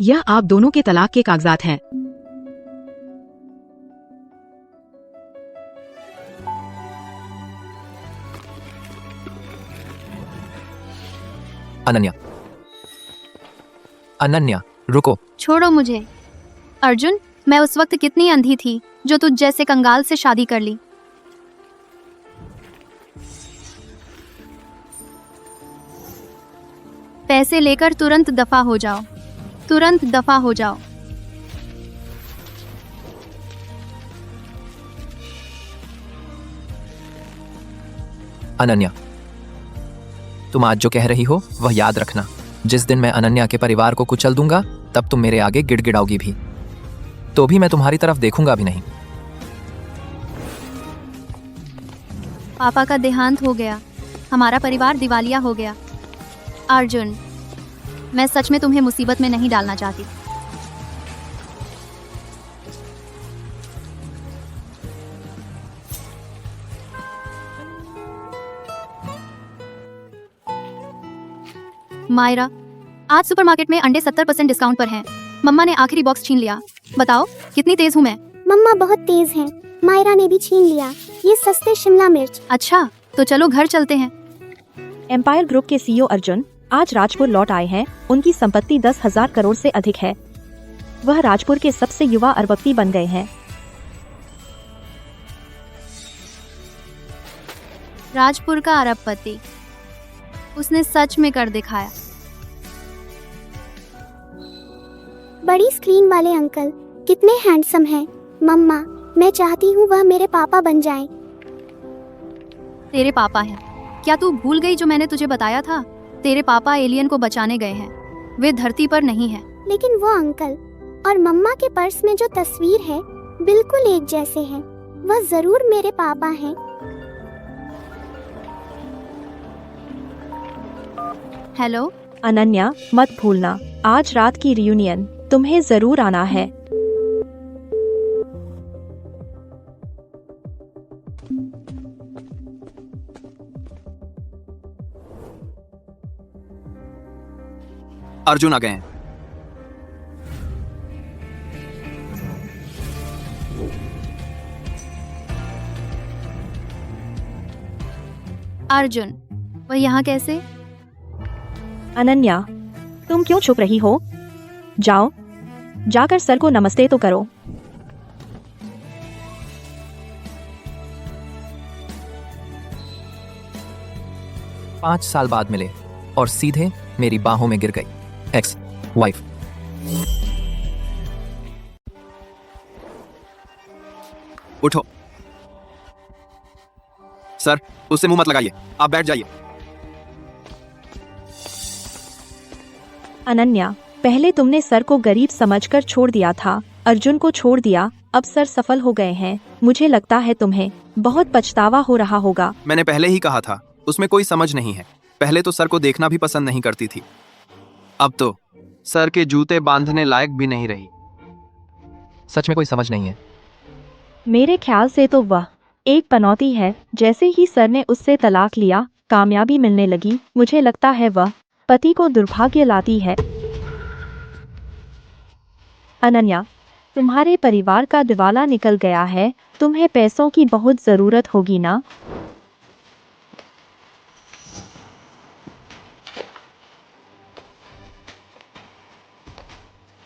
यह आप दोनों के तलाक के कागजात हैं। अनन्या, अनन्या रुको। छोड़ो मुझे। अर्जुन, मैं उस वक्त कितनी अंधी थी जो तुझ जैसे कंगाल से शादी कर ली। पैसे लेकर तुरंत दफा हो जाओ, तुरंत दफा हो जाओ। अनन्या, तुम आज जो कह रही हो वह याद रखना। जिस दिन मैं अनन्या के परिवार को कुचल दूंगा तब तुम मेरे आगे गिड़गिड़ाओगी भी, तो भी मैं तुम्हारी तरफ देखूंगा भी नहीं। पापा का देहांत हो गया, हमारा परिवार दिवालिया हो गया। अर्जुन, मैं सच में तुम्हें मुसीबत में नहीं डालना चाहती। मायरा, आज सुपरमार्केट में अंडे 70% डिस्काउंट पर हैं। मम्मा ने आखिरी बॉक्स छीन लिया। बताओ कितनी तेज हूँ मैं। मम्मा बहुत तेज हैं। मायरा ने भी छीन लिया ये सस्ते शिमला मिर्च। अच्छा, तो चलो घर चलते हैं। एम्पायर ग्रुप के सीईओ अर्जुन आज राजपुर लौट आए हैं। उनकी संपत्ति 10,000 करोड़ से अधिक है। वह राजपुर के सबसे युवा अरबपति बन गए हैं। राजपुर का अरबपति, उसने सच में कर दिखाया। बड़ी स्क्रीन वाले अंकल कितने हैंडसम हैं। मम्मा, मैं चाहती हूँ वह मेरे पापा बन जाएं। तेरे पापा हैं? क्या तू भूल गई जो मैंने तुझे बताया था? तेरे पापा एलियन को बचाने गए हैं, वे धरती पर नहीं हैं। लेकिन वो अंकल और मम्मा के पर्स में जो तस्वीर है बिल्कुल एक जैसे हैं। वह जरूर मेरे पापा हैं। हेलो अनन्या, मत भूलना आज रात की रियूनियन तुम्हें जरूर आना है। अर्जुन आ गए हैं। अर्जुन, वह यहाँ कैसे? अनन्या, तुम क्यों छुप रही हो? जाओ, जाकर सर को नमस्ते तो करो। पाँच साल बाद मिले और सीधे मेरी बाहों में गिर गई एक्स वाइफ। उठो सर, उससे मुंह मत लगाइए, आप बैठ जाइए। अनन्या, पहले तुमने सर को गरीब समझकर छोड़ दिया था, अर्जुन को छोड़ दिया, अब सर सफल हो गए हैं। मुझे लगता है तुम्हें बहुत पछतावा हो रहा होगा। मैंने पहले ही कहा था, उसमें कोई समझ नहीं है। पहले तो सर को देखना भी पसंद नहीं करती थी, अब तो सर के जूते बांधने लायक भी नहीं रही। सच में कोई समझ नहीं है। मेरे ख्याल से तो वह एक पनौती है। जैसे ही सर ने उससे तलाक लिया, कामयाबी मिलने लगी। मुझे लगता है वह पति को दुर्भाग्य लाती है। अनन्या, तुम्हारे परिवार का दिवाला निकल गया है, तुम्हें पैसों की बहुत जरूरत होगी ना?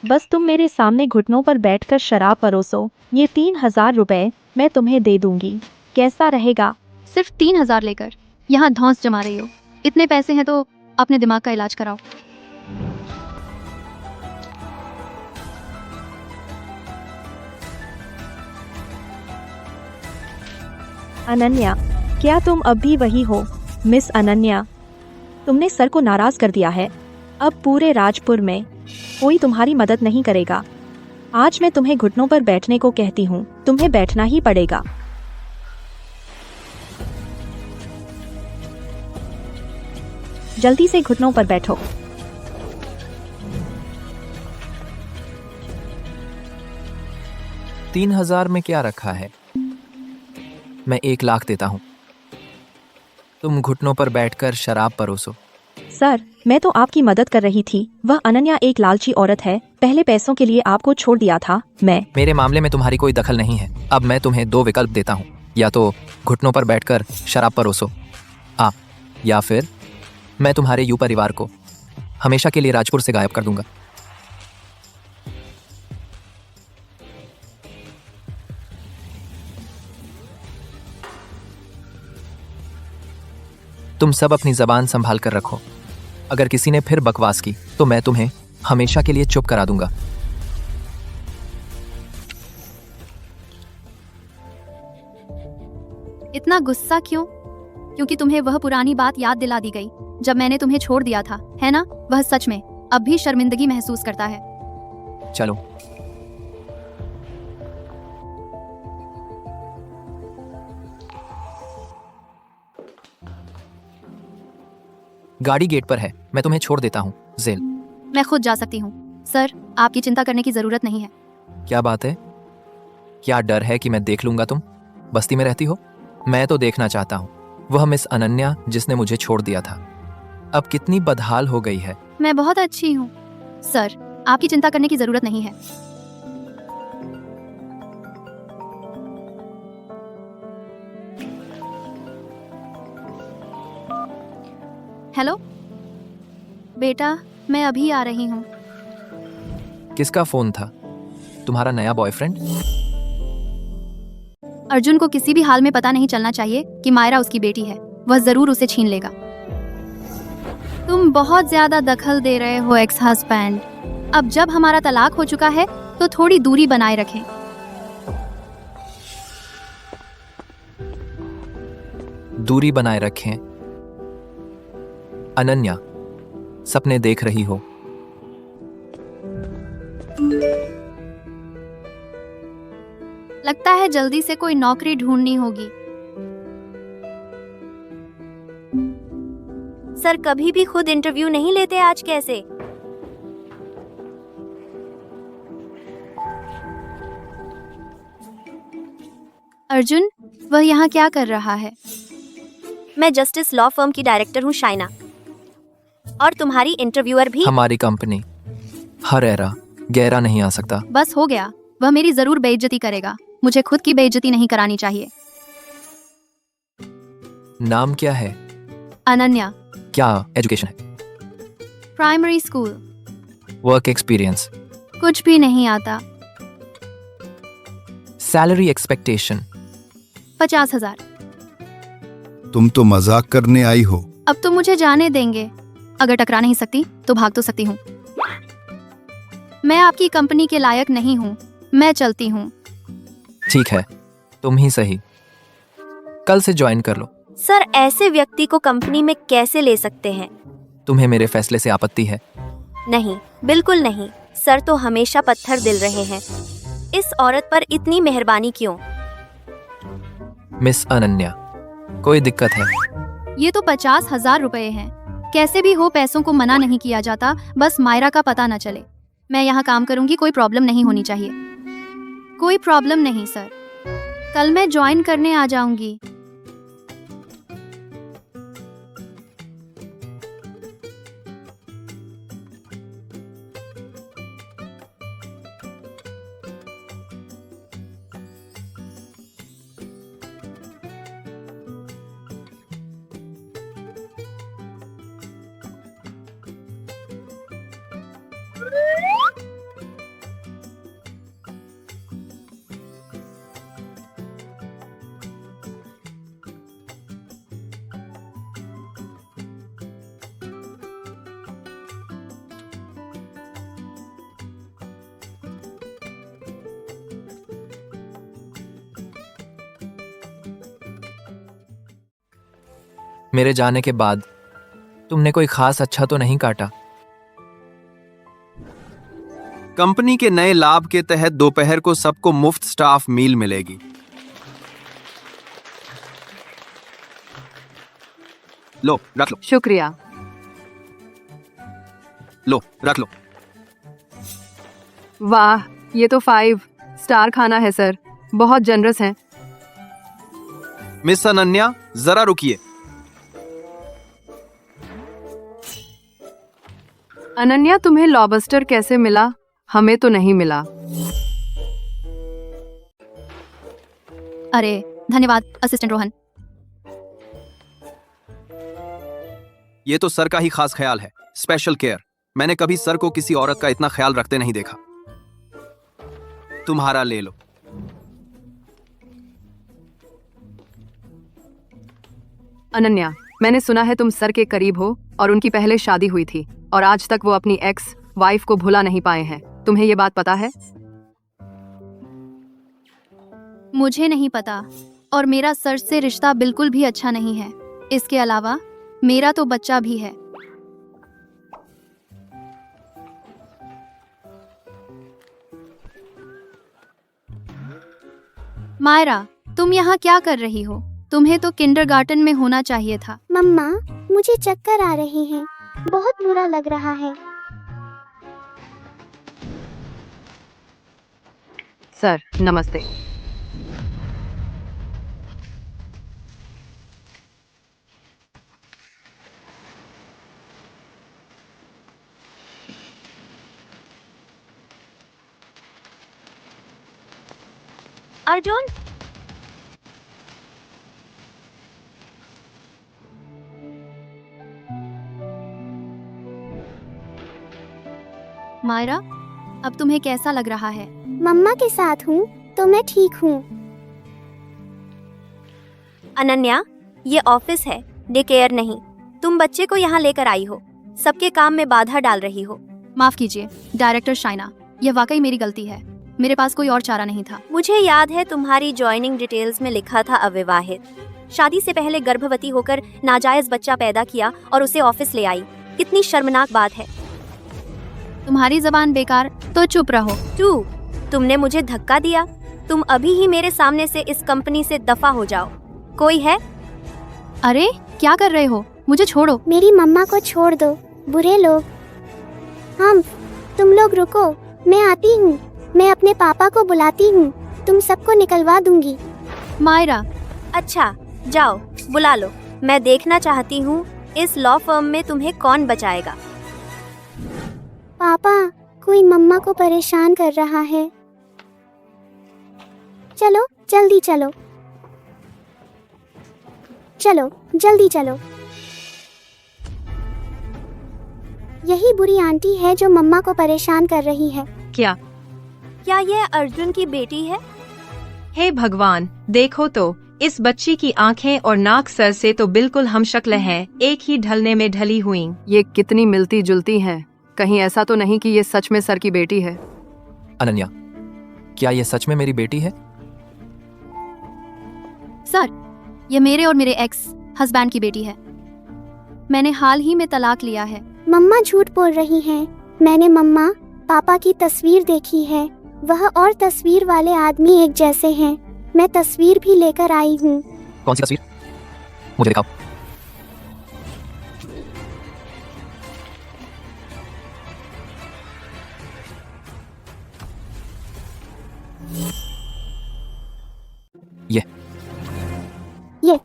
बस तुम मेरे सामने घुटनों पर बैठकर शराब परोसो। ये 3,000 रुपए मैं तुम्हें दे दूंगी, कैसा रहेगा? सिर्फ 3,000 लेकर यहाँ धौंस जमा रही हो? इतने पैसे हैं तो अपने दिमाग का इलाज कराओ। अनन्या, क्या तुम अब भी वही हो? मिस अनन्या, तुमने सर को नाराज कर दिया है। अब पूरे राजपुर में कोई तुम्हारी मदद नहीं करेगा। आज मैं तुम्हें घुटनों पर बैठने को कहती हूँ, तुम्हें बैठना ही पड़ेगा। जल्दी से घुटनों पर बैठो। तीन 3,000 में क्या रखा है? मैं 1 लाख देता हूँ, तुम घुटनों पर बैठकर शराब परोसो। सर, मैं तो आपकी मदद कर रही थी। वह अनन्या एक लालची औरत है, पहले पैसों के लिए आपको छोड़ दिया था। मैं मेरे मामले में तुम्हारी कोई दखल नहीं है। अब मैं तुम्हें 2 विकल्प देता हूँ, या तो घुटनों पर बैठकर शराब परोसो या फिर मैं तुम्हारे यू परिवार को हमेशा के लिए राजपुर से गायब कर दूंगा। तुम सब अपनी जबान संभाल कर रखो। अगर किसी ने फिर बकवास की तो मैं तुम्हें हमेशा के लिए चुप करा दूंगा। इतना गुस्सा क्यों? क्योंकि तुम्हें वह पुरानी बात याद दिला दी गई जब मैंने तुम्हें छोड़ दिया था, है ना? वह सच में अब भी शर्मिंदगी महसूस करता है। चलो। गाड़ी गेट पर है, मैं तुम्हें छोड़ देता हूँ। जेल। मैं खुद जा सकती हूँ सर, आपकी चिंता करने की जरूरत नहीं है। क्या बात है? क्या डर है कि मैं देख लूंगा? तुम बस्ती में रहती हो, मैं तो देखना चाहता हूँ वह मिस अनन्या जिसने मुझे छोड़ दिया था अब कितनी बदहाल हो गई है। मैं बहुत अच्छी हूँ सर, आपकी चिंता करने की जरूरत नहीं है। हेलो बेटा, मैं अभी आ रही हूँ। किसका फोन था? तुम्हारा नया बॉयफ्रेंड? अर्जुन को किसी भी हाल में पता नहीं चलना चाहिए कि मायरा उसकी बेटी है। वह जरूर उसे छीन लेगा। तुम बहुत ज्यादा दखल दे रहे हो एक्स हस्बैंड। अब जब हमारा तलाक हो चुका है तो थोड़ी दूरी बनाए रखें। दूरी बनाए रखें? अनन्या, सपने देख रही हो? लगता है जल्दी से कोई नौकरी ढूंढनी होगी। सर कभी भी खुद इंटरव्यू नहीं लेते, आज कैसे? अर्जुन, वह यहाँ क्या कर रहा है? मैं जस्टिस लॉ फर्म की डायरेक्टर हूँ शाइना, और तुम्हारी इंटरव्यूअर भी। हमारी कंपनी हरेरा गहरा नहीं आ सकता। बस हो गया, वह मेरी जरूर बेइज्जती करेगा। मुझे खुद की बेइज्जती नहीं करानी चाहिए। नाम क्या है? अनन्या। क्या एजुकेशन है? Primary school. Work experience? कुछ भी नहीं आता। Salary expectation? 50,000। तुम तो मजाक करने आई हो। अब तो मुझे जाने देंगे। अगर टकरा नहीं सकती तो भाग तो सकती हूँ। मैं आपकी कंपनी के लायक नहीं हूँ, मैं चलती हूँ। ठीक है, तुम ही सही। कल से ज्वाइन कर लो। सर ऐसे व्यक्ति को कंपनी में कैसे ले सकते हैं? तुम्हें मेरे फैसले से आपत्ति है? नहीं, बिल्कुल नहीं। सर तो हमेशा पत्थर दिल रहे हैं। इस औरत पर इतनी मेहरबानी क्यों? मिस अनन्या, कोई दिक्कत है? ये तो 50,000 रुपए हैं। कैसे भी हो पैसों को मना नहीं किया जाता, बस मायरा का पता न चले। मैं यहाँ काम करूँगी, कोई प्रॉब्लम नहीं होनी चाहिए। कोई प्रॉब्लम नहीं सर, कल मैं ज्वाइन करने आ जाऊंगी। मेरे जाने के बाद तुमने कोई खास अच्छा तो नहीं काटा? कंपनी के नए लाभ के तहत दोपहर को सबको मुफ्त स्टाफ मील मिलेगी। लो रख लो। शुक्रिया। लो रख लो। वाह, ये तो 5 स्टार खाना है सर, बहुत जनरस हैं। मिस अनन्या, जरा रुकिए। अनन्या, तुम्हें लॉबस्टर कैसे मिला? हमें तो नहीं मिला। अरे धन्यवाद असिस्टेंट रोहन। ये तो सर का ही खास ख्याल है, स्पेशल केयर। मैंने कभी सर को किसी औरत का इतना ख्याल रखते नहीं देखा। तुम्हारा ले लो। अनन्या, मैंने सुना है तुम सर के करीब हो और उनकी पहले शादी हुई थी और आज तक वो अपनी एक्स वाइफ को भुला नहीं पाए हैं। तुम्हें ये बात पता है? मुझे नहीं पता और मेरा सर से रिश्ता बिल्कुल भी अच्छा नहीं है। इसके अलावा मेरा तो बच्चा भी है। मायरा, तुम यहाँ क्या कर रही हो? तुम्हें तो किंडरगार्टन में होना चाहिए था। मम्मा, मुझे चक्कर आ रहे हैं, बहुत बुरा लग रहा है। सर नमस्ते। अर्जुन, मायरा, अब तुम्हें कैसा लग रहा है? मम्मा के साथ हूँ तो मैं ठीक हूँ। अनन्या, ये ऑफिस है, डे केयर नहीं। तुम बच्चे को यहाँ लेकर आई हो, सबके काम में बाधा डाल रही हो। माफ कीजिए डायरेक्टर शाइना, यह वाकई मेरी गलती है। मेरे पास कोई और चारा नहीं था। मुझे याद है तुम्हारी ज्वाइनिंग डिटेल्स में लिखा था अविवाहित। शादी से पहले गर्भवती होकर नाजायज बच्चा पैदा किया और उसे ऑफिस ले आई। कितनी शर्मनाक बात है। तुम्हारी जबान बेकार, तो चुप रहो। तुमने मुझे धक्का दिया। तुम अभी ही मेरे सामने से इस कंपनी से दफा हो जाओ। कोई है? अरे क्या कर रहे हो? मुझे छोड़ो। मेरी मम्मा को छोड़ दो, बुरे लोग। तुम लोग रुको, मैं आती हूँ। मैं अपने पापा को बुलाती हूँ, तुम सबको निकलवा दूंगी। मायरा, अच्छा जाओ, बुला लो। मैं देखना चाहती हूँ इस लॉ फर्म में तुम्हें कौन बचाएगा। पापा, कोई मम्मा को परेशान कर रहा है। चलो जल्दी चलो, चलो जल्दी चलो। यही बुरी आंटी है जो मम्मा को परेशान कर रही है। क्या यह अर्जुन की बेटी है? हे भगवान, देखो तो, इस बच्ची की आंखें और नाक सर से तो बिल्कुल हमशक्ल हैं, एक ही ढलने में ढली हुई। ये कितनी मिलती जुलती हैं। कहीं ऐसा तो नहीं कि ये सच में सर की बेटी है? अनन्या, क्या ये सच में मेरी बेटी है? सर, ये मेरे और मेरे एक्स हस्बैंड की बेटी है। मैंने हाल ही में तलाक लिया है। मम्मा झूठ बोल रही हैं। मैंने मम्मा पापा की तस्वीर देखी है। वह और तस्वीर वाले आदमी एक जैसे हैं। मैं तस्वीर भी लेकर आई हूँ। कौन सी तस्वीर? मुझे दिखाओ। ये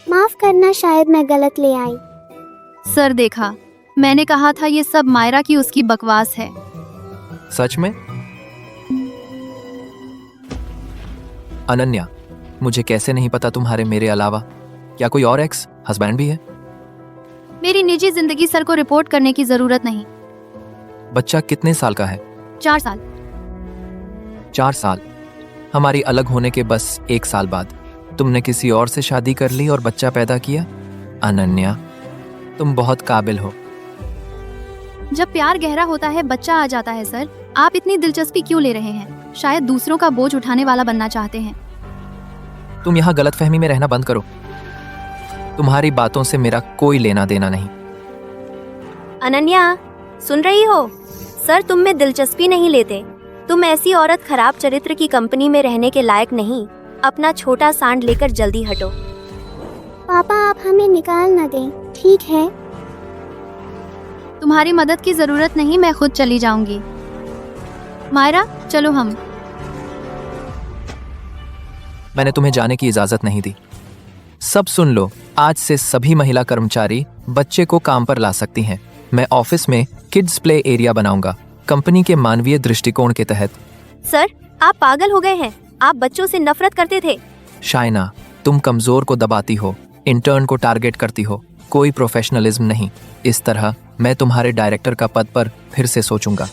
माफ करना, शायद मैं गलत ले आई। सर देखा, मैंने कहा था ये सब मायरा की उसकी बकवास है। सच में? अनन्या, मुझे कैसे नहीं पता तुम्हारे मेरे अलावा क्या कोई और एक्स हस्बैंड भी है? मेरी निजी जिंदगी सर को रिपोर्ट करने की जरूरत नहीं। बच्चा कितने साल का है? 4 साल। 4 साल? हमारी अलग होने के बस 1 साल बाद तुमने किसी और से शादी कर ली और बच्चा पैदा किया। अनन्या, तुम बहुत काबिल हो। जब प्यार गहरा होता है बच्चा आ जाता है। सर, आप इतनी दिलचस्पी क्यों ले रहे हैं? शायद दूसरों का बोझ उठाने वाला बनना चाहते हैं। तुम यहाँ गलतफहमी में रहना बंद करो। तुम्हारी बातों से मेरा कोई लेना देना नहीं। अनन्या, सुन रही हो? सर तुम में दिलचस्पी नहीं लेते। तुम ऐसी औरत खराब चरित्र की कंपनी में रहने के लायक नहीं। अपना छोटा सांड लेकर जल्दी हटो। पापा, आप हमें निकाल न दें, ठीक है? तुम्हारी मदद की जरूरत नहीं, मैं खुद चली जाऊंगी। मायरा, चलो हम। मैंने तुम्हें जाने की इजाजत नहीं दी। सब सुन लो, आज से सभी महिला कर्मचारी बच्चे को काम पर ला सकती हैं। मैं ऑफिस में किड्स प्ले एरिया बनाऊंगा, कंपनी के मानवीय दृष्टिकोण के तहत। सर, आप पागल हो गए हैं। आप बच्चों से नफरत करते थे। शाइना, तुम कमजोर को दबाती हो, इंटर्न को टारगेट करती हो, कोई प्रोफेशनलिज्म नहीं। इस तरह मैं तुम्हारे डायरेक्टर का पद पर फिर से सोचूंगा।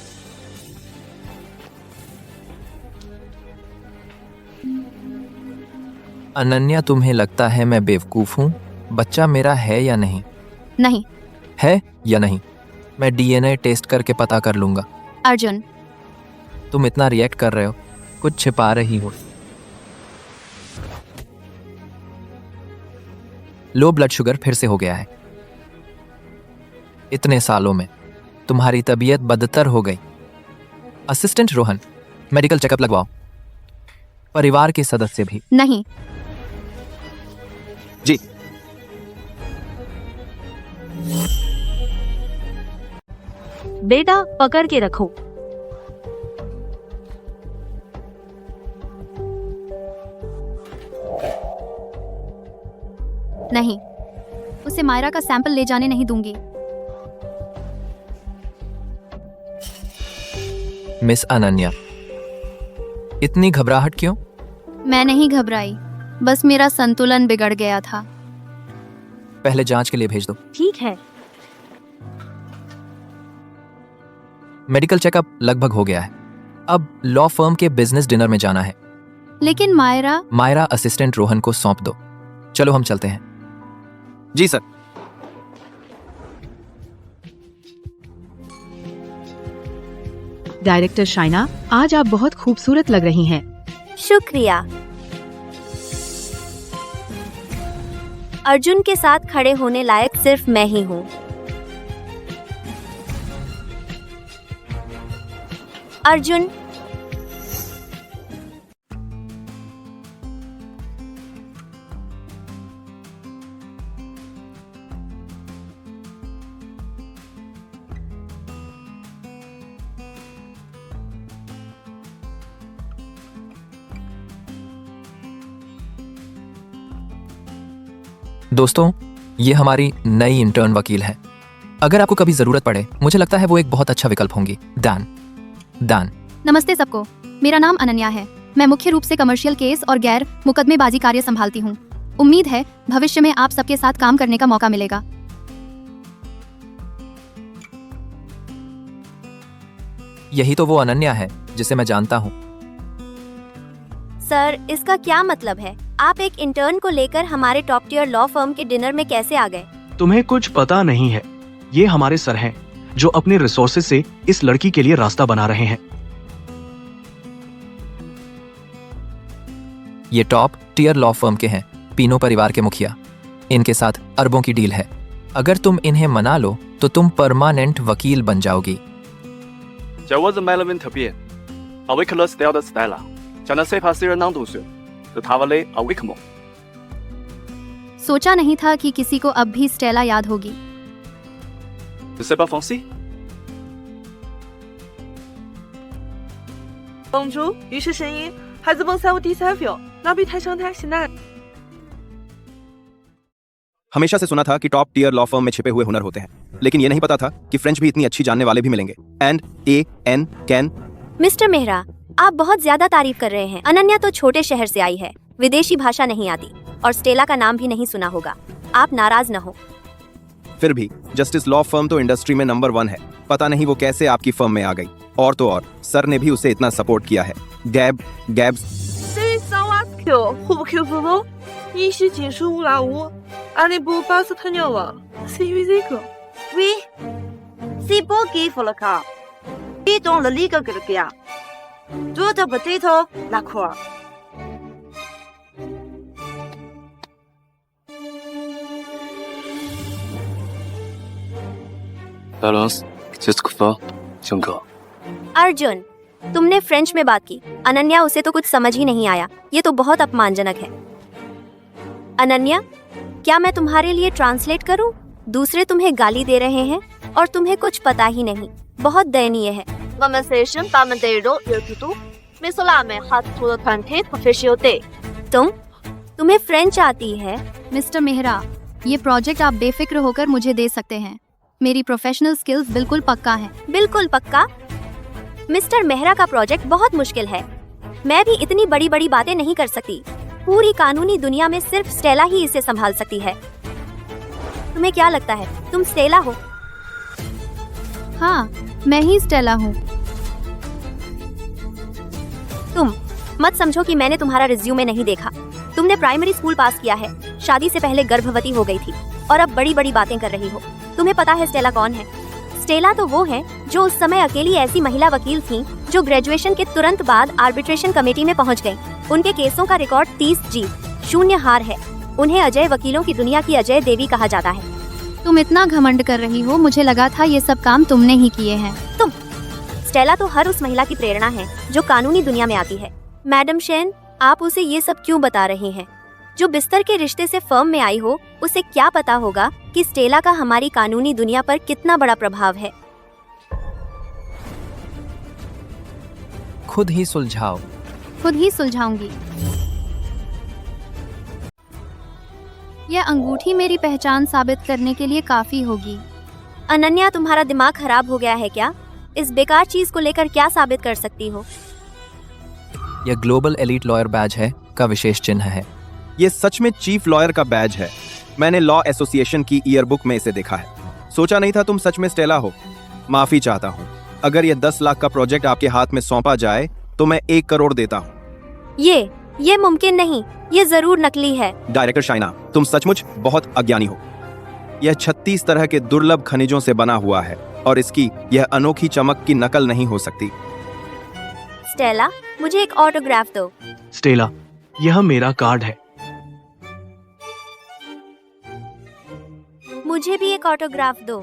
अनन्या, तुम्हें लगता है मैं बेवकूफ हूँ? बच्चा मेरा है या नहीं? नहीं। है या नहीं? मैं डीएनए टेस्ट करके पता कर लूंगा। अर्जुन, तुम इतना रिएक्ट कर रहे हो, कुछ छिपा रही हो। लो ब्लड शुगर फिर से हो गया है। इतने सालों में तुम्हारी तबीयत बदतर हो गई। असिस्टेंट रोहन, मेडिकल चेकअप लगवाओ। परिवार के सदस्य भी। नहीं। जी। बेटा, पकड़ के रखो। नहीं, उसे मायरा का सैंपल ले जाने नहीं दूंगी। मिस अनन्या, इतनी घबराहट क्यों? मैं नहीं घबराई, बस मेरा संतुलन बिगड़ गया था। पहले जांच के लिए भेज दो। ठीक है। मेडिकल चेकअप लगभग हो गया है। अब लॉ फर्म के बिजनेस डिनर में जाना है। लेकिन मायरा असिस्टेंट रोहन को सौंप दो। चलो हम चलते हैं। जी सर। डायरेक्टर शाइना, आज आप बहुत खूबसूरत लग रही हैं। शुक्रिया। अर्जुन के साथ खड़े होने लायक सिर्फ मैं ही हूँ। अर्जुन, दोस्तों, ये हमारी नई इंटर्न वकील है। अगर आपको कभी जरूरत पड़े, मुझे लगता है वो एक बहुत अच्छा विकल्प होंगी। दान। नमस्ते सबको, मेरा नाम अनन्या है। मैं मुख्य रूप से कमर्शियल केस और गैर मुकदमेबाजी कार्य संभालती हूँ। उम्मीद है भविष्य में आप सबके साथ काम करने का मौका मिलेगा। यही तो वो अनन्या है जिसे मैं जानता हूँ। सर, इसका क्या मतलब है? आप एक इंटर्न को लेकर हमारे टॉप टियर लॉ फर्म के डिनर में कैसे आ गए? तुम्हें कुछ पता नहीं है। ये हमारे सर हैं जो अपने रिसोर्सेज से इस लड़की के लिए रास्ता बना रहे हैं। ये टॉप टियर लॉ फर्म के हैं, पीनो परिवार के मुखिया। इनके साथ अरबों की डील है। अगर तुम इन्हें मना लो तो तुम परमानेंट वकील बन जाओगी। सोचा नहीं था कि किसी को अब भी स्टेला याद होगी। हमेशा से सुना था कि टॉप टियर लॉ फर्म में छिपे हुए हुनर होते हैं, लेकिन ये नहीं पता था कि फ्रेंच भी इतनी अच्छी जानने वाले भी मिलेंगे। कैन। मिस्टर मेहरा, आप बहुत ज्यादा तारीफ कर रहे हैं। अनन्या तो छोटे शहर से आई है, विदेशी भाषा नहीं आती और स्टेला का नाम भी नहीं सुना होगा। आप नाराज न हो। फिर भी जस्टिस लॉ फर्म तो इंडस्ट्री में नंबर 1 है। पता नहीं वो कैसे आपकी फर्म में आ गई। और तो और सर ने भी उसे इतना सपोर्ट किया है। गैब्स अर्जुन, तुमने फ्रेंच में बात की। अनन्या, उसे तो कुछ समझ ही नहीं आया। ये तो बहुत अपमानजनक है। अनन्या, क्या मैं तुम्हारे लिए ट्रांसलेट करूं? दूसरे तुम्हें गाली दे रहे हैं और तुम्हें कुछ पता ही नहीं। बहुत दयनीय है। तुम्हें फ्रेंच आती है, मिस्टर मेहरा, ये प्रोजेक्ट आप बेफिक्र होकर मुझे दे सकते हैं। मेरी प्रोफेशनल स्किल्स बिल्कुल पक्का है। बिल्कुल पक्का? मिस्टर मेहरा का प्रोजेक्ट बहुत मुश्किल है। मैं भी इतनी बड़ी बड़ी बातें नहीं कर सकती। पूरी कानूनी दुनिया में सिर्फ स्टेला ही इसे संभाल सकती है। तुम्हें क्या लगता है, तुम स्टेला हो? हाँ, मैं ही स्टेला हूँ। तुम मत समझो कि मैंने तुम्हारा रिज्यूमे नहीं देखा। तुमने प्राइमरी स्कूल पास किया है, शादी से पहले गर्भवती हो गई थी और अब बड़ी बड़ी बातें कर रही हो। तुम्हें पता है स्टेला कौन है? स्टेला तो वो है जो उस समय अकेली ऐसी महिला वकील थी जो ग्रेजुएशन के तुरंत बाद आर्बिट्रेशन कमेटी में पहुंच गई। उनके केसों का रिकॉर्ड 30 जीत 0 हार है। उन्हें अजय वकीलों की दुनिया की अजय देवी कहा जाता है। तुम इतना घमंड कर रही हो, मुझे लगा था ये सब काम तुमने ही किए हैं। स्टेला तो हर उस महिला की प्रेरणा है जो कानूनी दुनिया में आती है। मैडम शेन, आप उसे ये सब क्यों बता रही हैं? जो बिस्तर के रिश्ते से फर्म में आई हो, उसे क्या पता होगा कि स्टेला का हमारी कानूनी दुनिया पर कितना बड़ा प्रभाव है। खुद ही सुलझाओ। खुद ही सुलझाऊंगी। यह अंगूठी मेरी पहचान साबित करने के लिए काफी होगी। अनन्या, तुम्हारा दिमाग खराब हो गया है क्या? इस बेकार चीज को लेकर क्या साबित कर सकती हो? यह ग्लोबल एलीट लॉयर बैज है का विशेष चिन्ह है। ये सच में चीफ लॉयर का बैज है। मैंने लॉ एसोसिएशन की ईयरबुक में इसे देखा है। सोचा नहीं था तुम सच में स्टेला हो। माफी चाहता हूँ। अगर ये 10 लाख का प्रोजेक्ट आपके हाथ में सौंपा जाए तो मैं 1 करोड़ देता हूँ। ये मुमकिन नहीं। ये जरूर नकली है। डायरेक्टर शाइना, तुम सचमुच बहुत अज्ञानी हो। यह 36 तरह के दुर्लभ खनिजों से बना हुआ है और इसकी यह अनोखी चमक की नकल नहीं हो सकती। स्टेला, मुझे एक ऑटोग्राफ दो। स्टेला, यह मेरा कार्ड है। मुझे भी एक ऑटोग्राफ दो।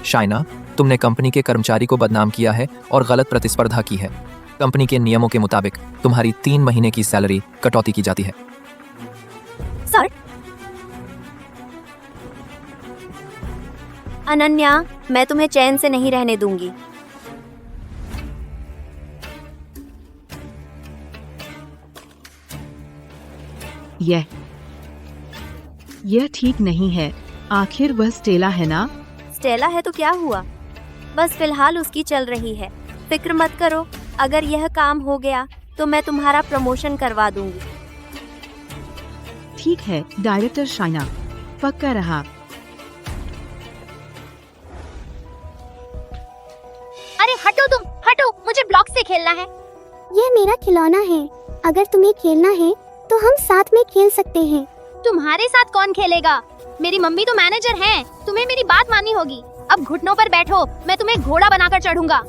शाइना, तुमने कंपनी के कर्मचारी को बदनाम किया है और गलत प्रतिस्पर्धा की है। कंपनी के नियमों के मुताबिक तुम्हारी 3 महीने की सैलरी कटौती की जाती है। सर, अनन्या, मैं तुम्हें चैन से नहीं रहने दूंगी। यह ठीक नहीं है। आखिर वह स्टेला है ना? स्टेला है तो क्या हुआ? बस फिलहाल उसकी चल रही है। फिक्र मत करो, अगर यह काम हो गया तो मैं तुम्हारा प्रमोशन करवा दूंगी। ठीक है डायरेक्टर शाइना, पक्का रहा। अरे हटो तुम, हटो, मुझे ब्लॉक से खेलना है। यह मेरा खिलौना है। अगर तुम्हें खेलना है तो हम साथ में खेल सकते हैं। तुम्हारे साथ कौन खेलेगा? मेरी मम्मी तो मैनेजर हैं। तुम्हें मेरी बात माननी होगी। अब घुटनों पर बैठो, मैं तुम्हें घोड़ा बनाकर चढ़ूंगा।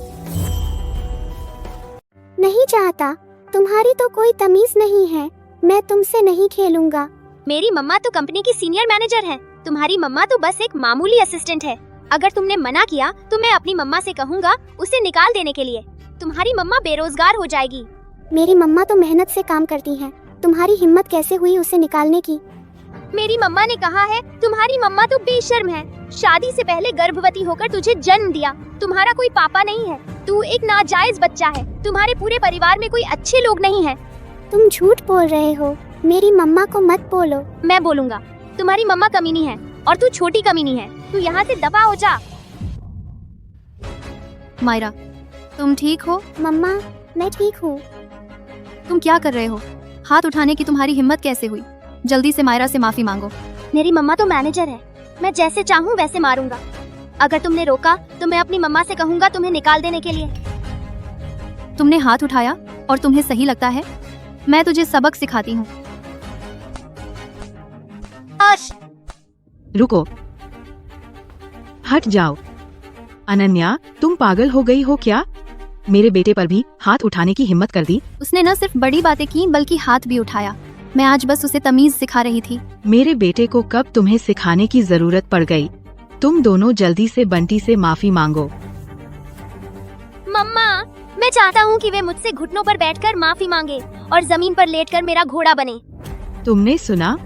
नहीं चाहता। तुम्हारी तो कोई तमीज नहीं है। मैं तुमसे नहीं खेलूंगा। मेरी मम्मा तो कंपनी की सीनियर मैनेजर है। तुम्हारी मम्मा तो बस एक मामूली असिस्टेंट है। अगर तुमने मना किया तो मैं अपनी मम्मा से कहूँगा उसे निकाल देने के लिए। तुम्हारी मम्मा बेरोजगार हो जाएगी। मेरी मम्मा तो मेहनत से काम करती हैं। तुम्हारी हिम्मत कैसे हुई उसे निकालने की? मेरी मम्मा ने कहा है तुम्हारी मम्मा तो बेशर्म है। शादी से पहले गर्भवती होकर तुझे जन्म दिया। तुम्हारा कोई पापा नहीं है। तू एक नाजायज बच्चा है। तुम्हारे पूरे परिवार में कोई अच्छे लोग नहीं है। तुम झूठ बोल रहे हो। मेरी मम्मा को मत बोलो। मैं बोलूँगा। तुम्हारी मम्मा कमीनी है और तू छोटी कमीनी है। तू यहाँ से दफा हो जा। मायरा, तुम ठीक हो? मम्मा, मैं ठीक हूँ। तुम क्या कर रहे हो? हाथ उठाने की तुम्हारी हिम्मत कैसे हुई? जल्दी से मायरा से माफी मांगो। मेरी मम्मा तो मैनेजर है। मैं जैसे चाहूँ वैसे मारूंगा। अगर तुमने रोका तो मैं अपनी मम्मा से कहूँगा तुम्हें निकाल देने के लिए। तुमने हाथ उठाया और तुम्हें सही लगता है? मैं तुझे सबक सिखाती हूँ। रुको, हट जाओ। अनन्या, तुम पागल हो गई हो क्या? मेरे बेटे पर भी हाथ उठाने की हिम्मत कर दी। उसने न सिर्फ बड़ी बातें की बल्कि हाथ भी उठाया। मैं आज बस उसे तमीज सिखा रही थी। मेरे बेटे को कब तुम्हें सिखाने की जरूरत पड़ गई? तुम दोनों जल्दी से बंटी से माफी मांगो। मम्मा, मैं चाहता हूँ कि वे मुझसे घुटनों पर बैठकर माफी मांगे और जमीन पर लेटकर मेरा घोड़ा बने। तुमने सुना?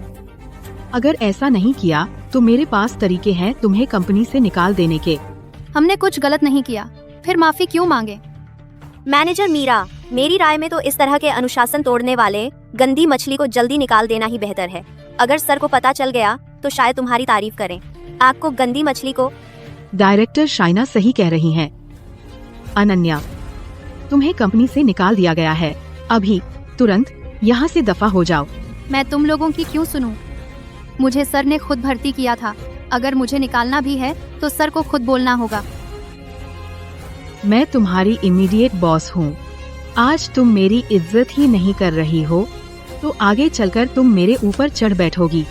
अगर ऐसा नहीं किया तो मेरे पास तरीके हैं तुम्हें कंपनी से निकाल देने के। हमने कुछ गलत नहीं किया, फिर माफी क्यों मांगे? मैनेजर मीरा, मेरी राय में तो इस तरह के अनुशासन तोड़ने वाले गंदी मछली को जल्दी निकाल देना ही बेहतर है। अगर सर को पता चल गया तो शायद तुम्हारी तारीफ करें। आपको गंदी मछली को। डायरेक्टर शाइना सही कह रही हैं। अनन्या, तुम्हें कंपनी से निकाल दिया गया है। अभी तुरंत यहाँ से दफा हो जाओ। मैं तुम लोगों की क्यों सुनूं? मुझे सर ने खुद भर्ती किया था। अगर मुझे निकालना भी है तो सर को खुद बोलना होगा। मैं तुम्हारी इमीडिएट बॉस हूँ। आज तुम मेरी इज्जत ही नहीं कर रही हो तो आगे चलकर तुम मेरे ऊपर चढ़ बैठोगी।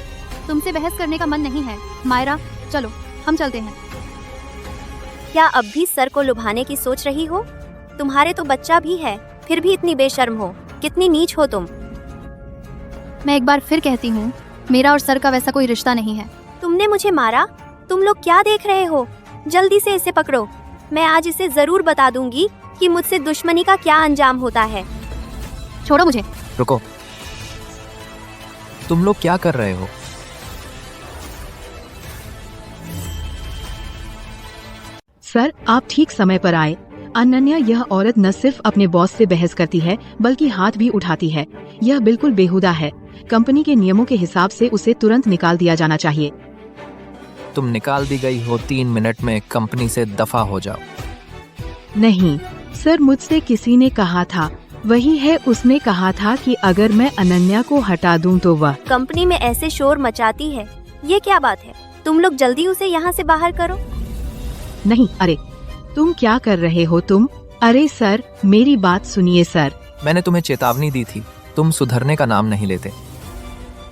तुमसे बहस करने का मन नहीं है। मायरा, चलो हम चलते हैं। क्या अब भी सर को लुभाने की सोच रही हो? तुम्हारे तो बच्चा भी है, फिर भी इतनी बेशर्म हो। कितनी नीच हो तुम। मैं एक बार फिर कहती हूँ, मेरा और सर का वैसा कोई रिश्ता नहीं है। तुमने मुझे मारा? तुम लोग क्या देख रहे हो? जल्दी से इसे पकड़ो। मैं आज इसे जरूर बता दूंगी कि मुझसे दुश्मनी का क्या अंजाम होता है। छोड़ो मुझे। रुको, तुम लोग क्या कर रहे हो? सर, आप ठीक समय पर आए। अनन्या, यह औरत न सिर्फ अपने बॉस से बहस करती है बल्कि हाथ भी उठाती है। यह बिल्कुल बेहुदा है। कंपनी के नियमों के हिसाब से उसे तुरंत निकाल दिया जाना चाहिए। तुम निकाल दी गई हो। 3 मिनट में कंपनी से दफा हो जाओ। नहीं सर, मुझसे किसी ने कहा था। वही है, उसने कहा था कि अगर मैं अनन्या को हटा दूं तो वह। कंपनी में ऐसे शोर मचाती है, ये क्या बात है? तुम लोग जल्दी उसे यहाँ से बाहर करो। नहीं, अरे तुम क्या कर रहे हो तुम? अरे सर, मेरी बात सुनिए सर। मैंने तुम्हें चेतावनी दी थी, तुम सुधरने का नाम नहीं लेते।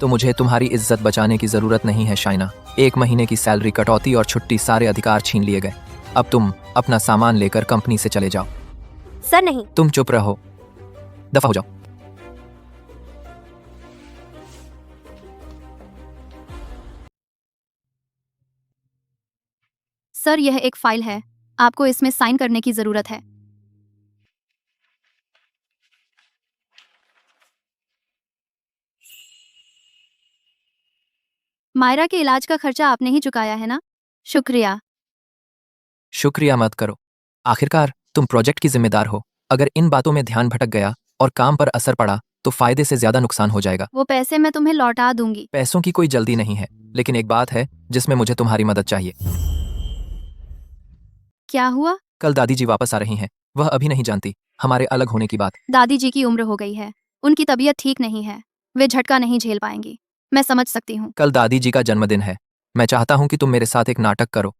तो मुझे तुम्हारी इज्जत बचाने की जरूरत नहीं है शाइना। 1 महीने की सैलरी, कटौती और छुट्टी, सारे अधिकार छीन लिए गए। अब तुम अपना सामान लेकर कंपनी से चले जाओ। सर नहीं। तुम चुप रहो, दफा हो जाओ। सर, यह एक फाइल है, आपको इसमें साइन करने की जरूरत है। मायरा के इलाज का खर्चा आपने ही चुकाया है ना? शुक्रिया। शुक्रिया मत करो, आखिरकार तुम प्रोजेक्ट की जिम्मेदार हो। अगर इन बातों में ध्यान भटक गया और काम पर असर पड़ा तो फायदे से ज्यादा नुकसान हो जाएगा। वो पैसे मैं तुम्हें लौटा दूंगी। पैसों की कोई जल्दी नहीं है, लेकिन एक बात है जिसमें मुझे तुम्हारी मदद चाहिए। क्या हुआ? कल दादी जी वापस आ रही हैं। वह अभी नहीं जानती हमारे अलग होने की बात। दादी जी की उम्र हो गई है, उनकी तबीयत ठीक नहीं है, वे झटका नहीं झेल पाएंगी। मैं समझ सकती हूँ। कल दादी जी का जन्मदिन है। मैं चाहता हूँ कि तुम मेरे साथ एक नाटक करो।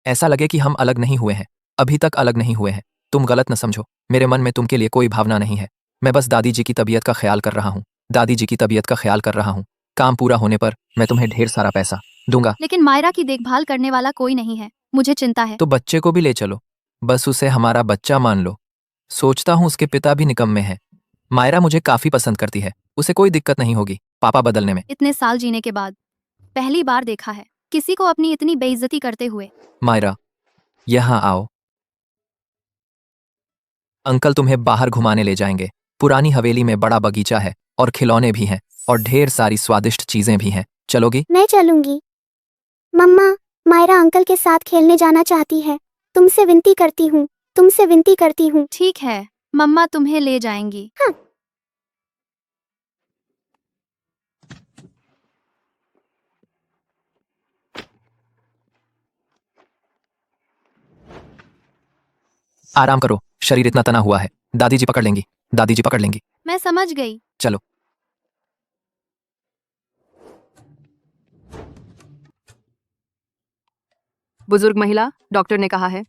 ऐसा लगे कि हम अलग नहीं हुए हैं, अभी तक अलग नहीं हुए हैं। तुम गलत न समझो, मेरे मन में तुम के लिए कोई भावना नहीं है। मैं बस दादी जी की तबीयत का ख्याल कर रहा हूँ। दादी जी की तबीयत का ख्याल कर रहा हूँ। काम पूरा होने पर मैं तुम्हें ढेर सारा पैसा दूंगा। लेकिन मायरा की देखभाल करने वाला कोई नहीं है, मुझे चिंता है। तो बच्चे को भी ले चलो, बस उसे हमारा बच्चा मान लो। सोचता हूँ उसके पिता भी निकम्मे हैं। मायरा मुझे काफी पसंद करती है, उसे कोई दिक्कत नहीं होगी पापा बदलने में। इतने साल जीने के बाद पहली बार देखा है किसी को अपनी इतनी बेइज्जती करते हुए। मायरा, यहाँ आओ। अंकल तुम्हें बाहर घुमाने ले जाएंगे। पुरानी हवेली में बड़ा बगीचा है और खिलौने भी हैं और ढेर सारी स्वादिष्ट चीजें भी हैं। चलोगी? मैं चलूंगी। मम्मा, मायरा अंकल के साथ खेलने जाना चाहती है। तुमसे विनती करती हूँ, तुमसे विनती करती हूँ। ठीक है, मम्मा तुम्हें ले जाएंगी। हाँ। आराम करो, शरीर इतना तना हुआ है। दादी जी पकड़ लेंगी, दादी जी पकड़ लेंगी। मैं समझ गई। चलो। बुजुर्ग महिला, डॉक्टर ने कहा है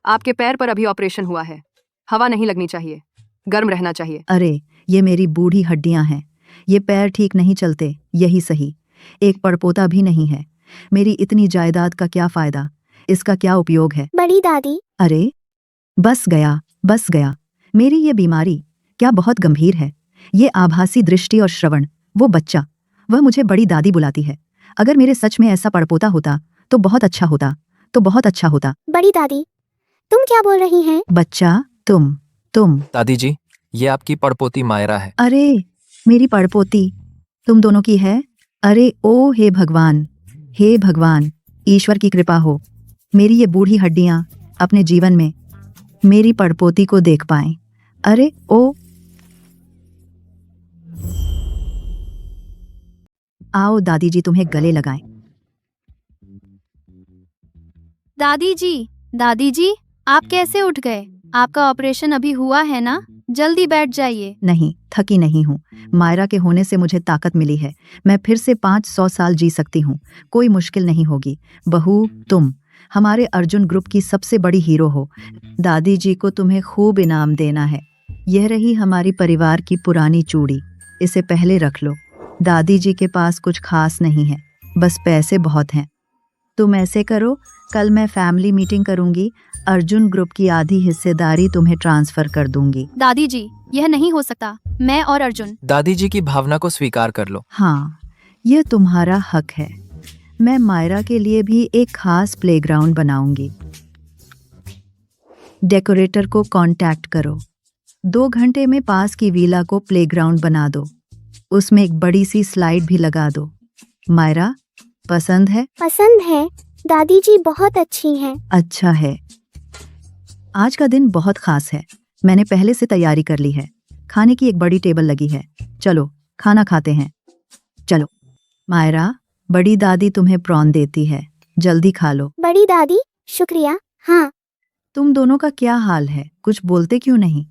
आपके पैर पर अभी ऑपरेशन हुआ है। हवा नहीं लगनी चाहिए, गर्म रहना चाहिए। अरे, ये मेरी बूढ़ी हड्डियां हैं, ये पैर ठीक नहीं चलते। यही सही, एक पड़पोता भी नहीं है। मेरी इतनी जायदाद का क्या फायदा, इसका क्या उपयोग है? बड़ी दादी। अरे, बस गया। मेरी ये बीमारी क्या बहुत गंभीर है। ये आभासी दृष्टि और श्रवण, वो बच्चा, वह मुझे बड़ी दादी बुलाती है। अगर मेरे सच में ऐसा पड़पोता होता तो बहुत अच्छा होता, तो बहुत अच्छा होता। बड़ी दादी, तुम क्या बोल रही हैं? बच्चा, तुम। दादी जी, ये आपकी पड़पोती मायरा है। अरे, मेरी पड़पोती तुम दोनों की है? अरे ओ हे भगवान, हे भगवान, ईश्वर की कृपा हो, मेरी ये बूढ़ी हड्डियां अपने जीवन में मेरी पड़पोती को देख पाएं। अरे ओ, आओ दादी जी तुम्हें गले लगाएं। दादी जी, आप कैसे उठ गए? आपका ऑपरेशन अभी हुआ है ना? जल्दी बैठ जाइए। नहीं, थकी नहीं हूँ। मायरा के होने से मुझे ताकत मिली है। मैं फिर से 500 साल जी सकती हूँ। कोई मुश्किल नहीं होगी। बहू, तुम हमारे अर्जुन ग्रुप की सबसे बड़ी हीरो हो। दादी जी को तुम्हें खूब इनाम देना है। यह रही हमारी परिवार की पुरानी चूड़ी, इसे पहले रख लो। दादी जी के पास कुछ खास नहीं है, बस पैसे बहुत हैं। तुम ऐसे करो, कल मैं फैमिली मीटिंग करूंगी, अर्जुन ग्रुप की आधी हिस्सेदारी तुम्हें ट्रांसफर कर दूंगी। दादी जी, यह नहीं हो सकता। मैं और अर्जुन। दादी जी की भावना को स्वीकार कर लो। हाँ, यह तुम्हारा हक है। मैं मायरा के लिए भी एक खास प्लेग्राउंड बनाऊंगी। डेकोरेटर को कांटेक्ट करो। 2 घंटे में पास की विला को प्लेग्राउंड बना दो। उसमें एक बड़ी सी स्लाइड भी लगा दो। मायरा, पसंद है? पसंद है, दादी जी बहुत अच्छी हैं। अच्छा है। आज का दिन बहुत खास है। मैंने पहले से तैयारी कर ली है। खाने की एक बड़ी टेबल लगी है। चलो खाना खाते हैं। चलो मायरा, बड़ी दादी तुम्हें प्रॉन देती है, जल्दी खा लो। बड़ी दादी, शुक्रिया। हाँ, तुम दोनों का क्या हाल है? कुछ बोलते क्यों नहीं?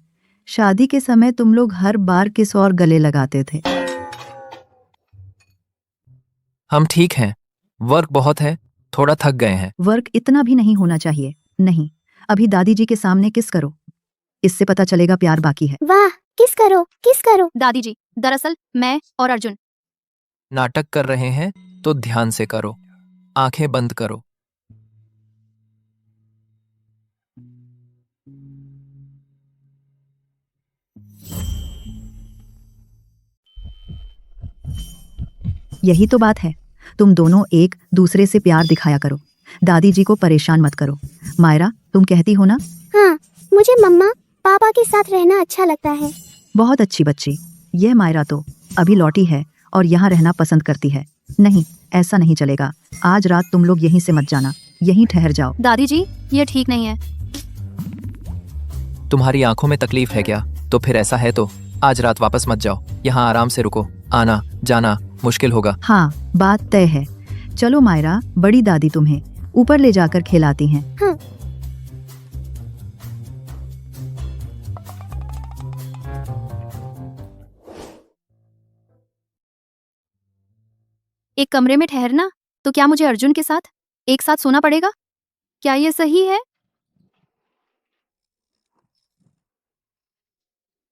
शादी के समय तुम लोग हर बार किस और गले लगाते थे। हम ठीक हैं। वर्क बहुत है, थोड़ा थक गए हैं। वर्क इतना भी नहीं होना चाहिए। नहीं, अभी दादी जी के सामने किस करो, इससे पता चलेगा प्यार बाकी है। वाह, किस करो, किस करो। दादी जी, दरअसल मैं और अर्जुन। नाटक कर रहे हैं तो ध्यान से करो। आंखें बंद करो। यही तो बात है। तुम दोनों एक दूसरे से प्यार दिखाया करो। दादी जी को परेशान मत करो। मायरा, तुम कहती हो ना? हाँ, मुझे मम्मा पापा के साथ रहना अच्छा लगता है। बहुत अच्छी बच्ची। यह मायरा तो अभी लौटी है और यहाँ रहना पसंद करती है। नहीं, ऐसा नहीं चलेगा। आज रात तुम लोग यहीं से मत जाना, यहीं ठहर जाओ। दादी जी, यह ठीक नहीं है। तुम्हारी आंखों में तकलीफ है क्या? तो फिर ऐसा है तो आज रात वापस मत जाओ। यहाँ आराम से रुको। आना जाना मुश्किल होगा। हाँ, बात तय है। चलो मायरा, बड़ी दादी तुम्हें ऊपर ले जाकर खिलाती हैं। हाँ। एक कमरे में ठहरना, तो क्या मुझे अर्जुन के साथ एक साथ सोना पड़ेगा? क्या ये सही है?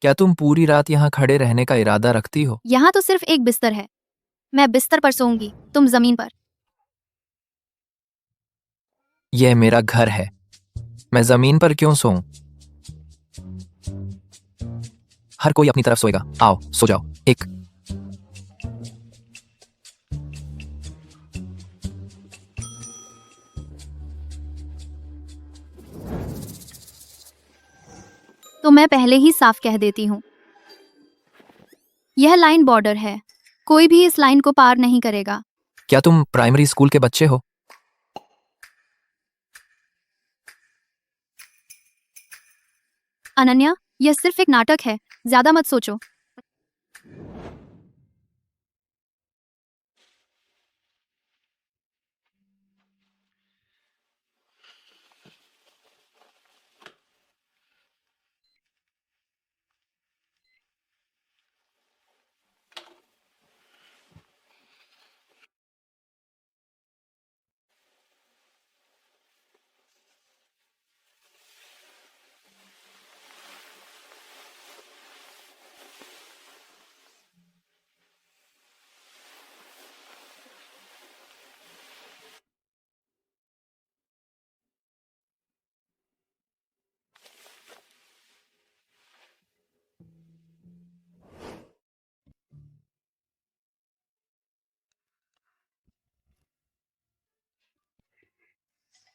क्या तुम पूरी रात यहाँ खड़े रहने का इरादा रखती हो? यहाँ तो सिर्फ एक बिस्तर है। मैं बिस्तर पर सोऊंगी, तुम जमीन पर। यह मेरा घर है। मैं जमीन पर क्यों सोऊं? हर कोई अपनी तरफ सोएगा। आओ सो जाओ। एक तो मैं पहले ही साफ कह देती हूँ, यह लाइन बॉर्डर है। कोई भी इस लाइन को पार नहीं करेगा। क्या तुम प्राइमरी स्कूल के बच्चे हो? अनन्या, यह सिर्फ एक नाटक है, ज्यादा मत सोचो।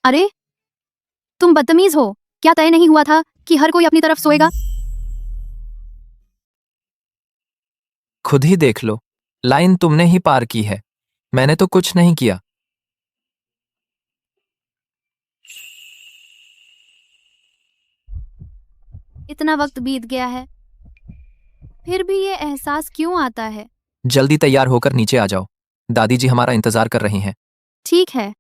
अरे, तुम बदतमीज हो। क्या तय नहीं हुआ था कि हर कोई अपनी तरफ सोएगा? खुद ही देख लो। लाइन तुमने ही पार की है, मैंने तो कुछ नहीं किया। इतना वक्त बीत गया है, फिर भी ये एहसास क्यों आता है? जल्दी तैयार होकर नीचे आ जाओ, दादी जी हमारा इंतजार कर रही हैं। ठीक है,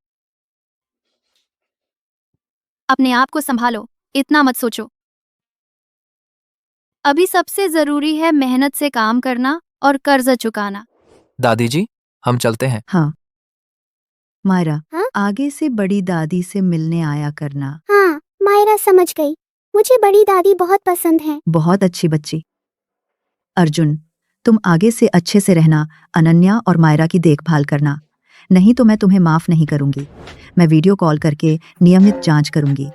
अपने आप को संभालो, इतना मत सोचो। अभी सबसे जरूरी है मेहनत से काम करना और कर्ज चुकाना। दादी जी हम चलते हैं। हाँ मायरा, हाँ? आगे से बड़ी दादी से मिलने आया करना। हाँ मायरा समझ गई, मुझे बड़ी दादी बहुत पसंद है। बहुत अच्छी बच्ची। अर्जुन, तुम आगे से अच्छे से रहना, अनन्या और मायरा की देखभाल करना, नहीं तो मैं तुम्हें माफ नहीं करूंगी। मैं वीडियो कॉल करके नियमित जांच करूंगी।